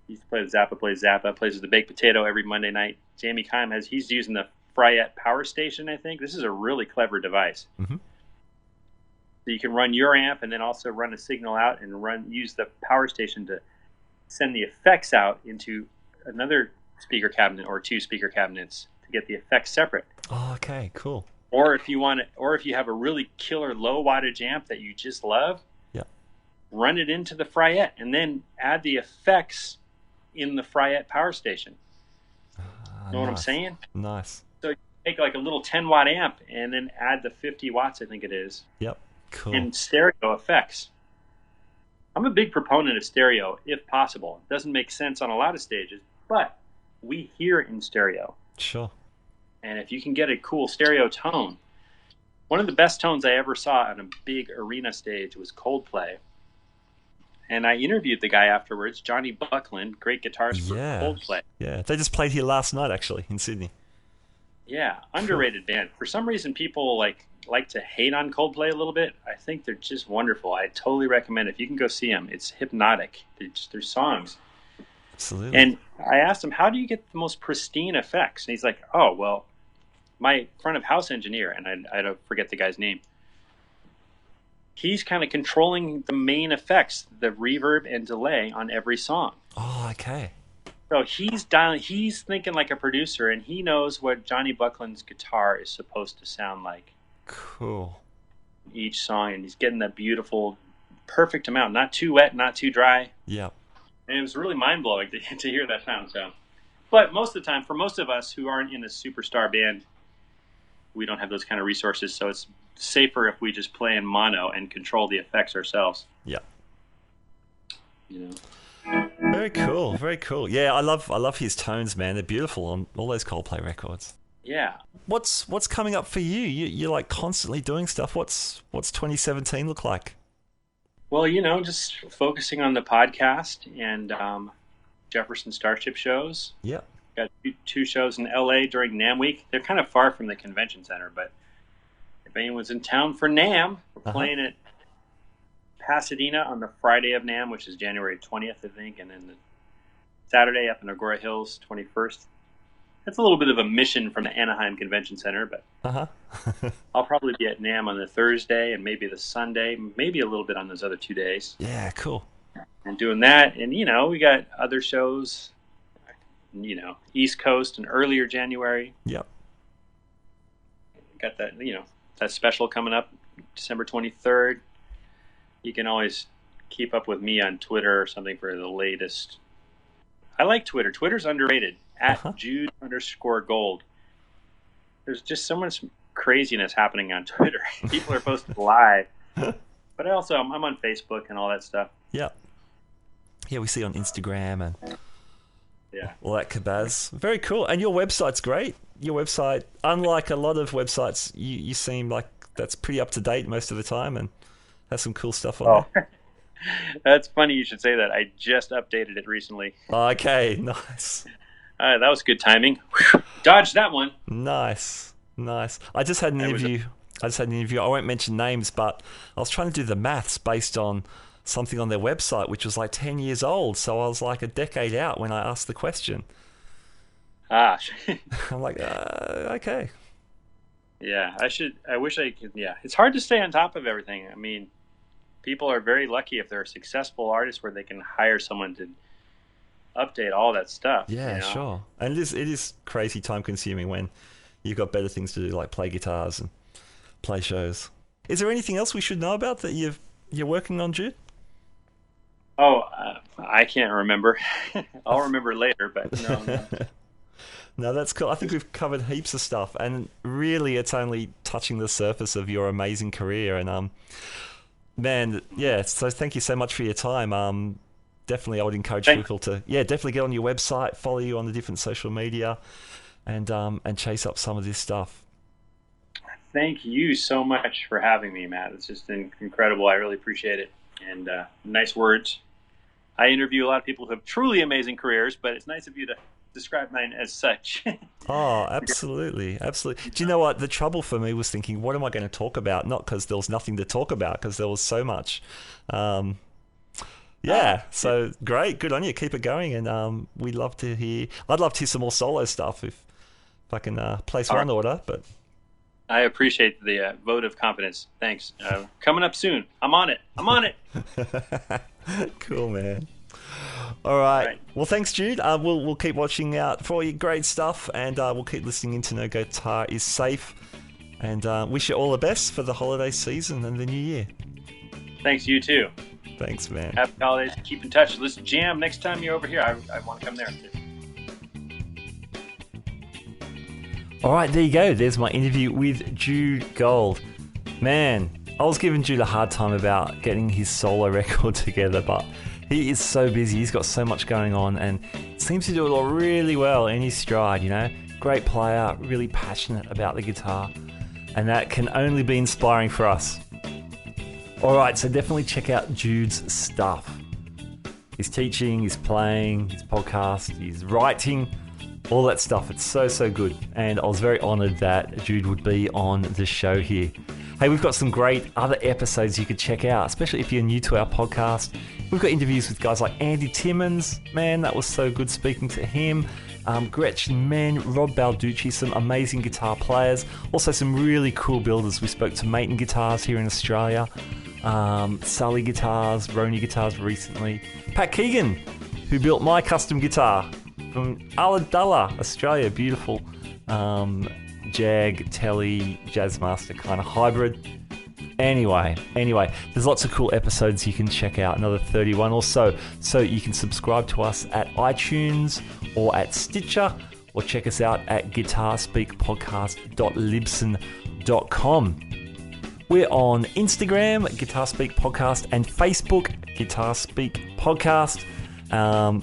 He used to play with Zappa, plays with the Baked Potato every Monday night. Jamie Kime he's using the Fryette Power Station, I think. This is a really clever device. Mm-hmm. So you can run your amp and then also run a signal out and use the power station to send the effects out into another speaker cabinet or 2 speaker cabinets to get the effects separate. Oh, okay, cool. Or if you have a really killer low wattage amp that you just love, run it into the Fryette and then add the effects in the Fryette power station. Know what I'm saying? Nice. So you take like a little 10-watt amp and then add the 50 watts, I think it is. Yep, cool. In stereo effects. I'm a big proponent of stereo, if possible. It doesn't make sense on a lot of stages, but we hear in stereo. Sure. And if you can get a cool stereo tone, one of the best tones I ever saw on a big arena stage was Coldplay. And I interviewed the guy afterwards, Johnny Buckland, great guitarist for Coldplay. Yeah, they just played here last night, actually, in Sydney. Yeah, underrated band. For some reason, people like to hate on Coldplay a little bit. I think they're just wonderful. I totally recommend it. If you can go see them, it's hypnotic. Their songs. Absolutely. And I asked him, how do you get the most pristine effects? And he's like, oh, well, my front of house engineer, and I don't forget the guy's name, he's kind of controlling the main effects, the reverb and delay on every song. Oh, okay. So he's thinking like a producer, and he knows what Johnny Buckland's guitar is supposed to sound like. Cool. Each song, and he's getting that beautiful, perfect amount, not too wet, not too dry. Yeah. And it was really mind-blowing to hear that sound. So, but most of the time, for most of us who aren't in a superstar band, we don't have those kind of resources, so it's safer if we just play in mono and control the effects ourselves. Yeah. Very cool. Very cool. Yeah, I love his tones, man. They're beautiful on all those Coldplay records. Yeah. What's coming up for you? You're like constantly doing stuff. What's 2017 look like? Well, just focusing on the podcast and Jefferson Starship shows. Yeah. Got 2 shows in LA during NAMM week. They're kind of far from the convention center, but if anyone's in town for NAMM, we're playing at Pasadena on the Friday of NAMM, which is January 20th, I think, and then the Saturday up in Agora Hills, 21st. That's a little bit of a mission from the Anaheim Convention Center, but I'll probably be at NAMM on the Thursday and maybe the Sunday, maybe a little bit on those other 2 days. Yeah, cool. And doing that, and we got other shows, East Coast in earlier January. Yep. Got that, that special coming up December 23rd. You can always keep up with me on Twitter or something for the latest. I like Twitter. Twitter's underrated. At Jude_Gold. There's just so much craziness happening on Twitter. People are posting live. But I'm on Facebook and all that stuff. Yeah. Yeah, we see on Instagram and all that kabaz. Very cool. And your website's great. Your website, unlike a lot of websites, you seem like that's pretty up to date most of the time and has some cool stuff on there. That's funny you should say that. I just updated it recently. Okay, nice. That was good timing. Dodged that one. Nice. I just had an interview. I won't mention names, but I was trying to do the maths based on something on their website, which was like 10 years old. So I was like a decade out when I asked the question. I'm like, okay. Yeah, I wish I could. Yeah, it's hard to stay on top of everything. I mean, people are very lucky if they're a successful artist where they can hire someone to update all that stuff. Yeah, sure. And it is crazy time consuming when you've got better things to do, like play guitars and play shows. Is there anything else we should know about that you're working on, Jude? I can't remember. I'll remember later, but no. No, that's cool. I think we've covered heaps of stuff, and really it's only touching the surface of your amazing career. And man, yeah, so thank you so much for your time. Definitely I would encourage people to definitely get on your website, follow you on the different social media, and chase up some of this stuff. Thank you so much for having me, Matt. It's just incredible. I really appreciate it. And nice words. I interview a lot of people who have truly amazing careers, but it's nice of you to describe mine as such. Oh, absolutely. Absolutely. Do you know what? The trouble for me was thinking, what am I going to talk about? Not because there was nothing to talk about, because there was so much. So great. Good on you. Keep it going. And I'd love to hear some more solo stuff if I can place one order. But I appreciate the vote of confidence. Thanks. Coming up soon. I'm on it. Cool, man. All right. Well, thanks, Jude. We'll keep watching out for your great stuff, and we'll keep listening into No Guitar is Safe. And wish you all the best for the holiday season and the new year. Thanks, you too. Thanks, man. Happy holidays. Keep in touch. Let's jam next time you're over here. I want to come there too. All right, there you go. There's my interview with Jude Gold. Man, I was giving Jude a hard time about getting his solo record together, but he is so busy. He's got so much going on and seems to do it all really well in his stride, you know. Great player, really passionate about the guitar, and that can only be inspiring for us. All right, so definitely check out Jude's stuff. His teaching, his playing, his podcast, his writing, all that stuff. It's so good. And I was very honored that Jude would be on the show here. Hey, we've got some great other episodes you could check out, especially if you're new to our podcast. We've got interviews with guys like Andy Timmons. Man, that was so good speaking to him. Gretchen Menn, Rob Balducci, some amazing guitar players. Also some really cool builders. We spoke to Maton Guitars here in Australia. Sully Guitars, Roni Guitars recently. Pat Keegan, who built my custom guitar from Ulladulla, Australia. Beautiful Jag, Telly, Jazzmaster kind of hybrid. Anyway, there's lots of cool episodes you can check out, another 31 or so. So you can subscribe to us at iTunes or at Stitcher, or check us out at guitarspeakpodcast.libsyn.com. We're on Instagram, Guitar Speak Podcast, and Facebook, Guitar Speak Podcast.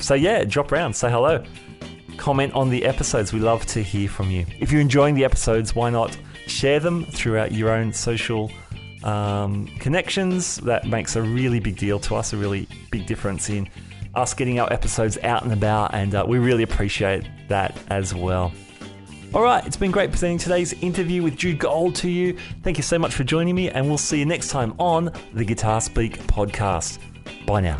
So yeah, drop around, say hello. Comment on the episodes. We love to hear from you. If you're enjoying the episodes, why not share them throughout your own social connections? That makes a really big deal to us, a really big difference in us getting our episodes out and about, and we really appreciate that as well. All right, it's been great presenting today's interview with Jude Gold to you. Thank you so much for joining me, and we'll see you next time on the Guitar Speak podcast. Bye now.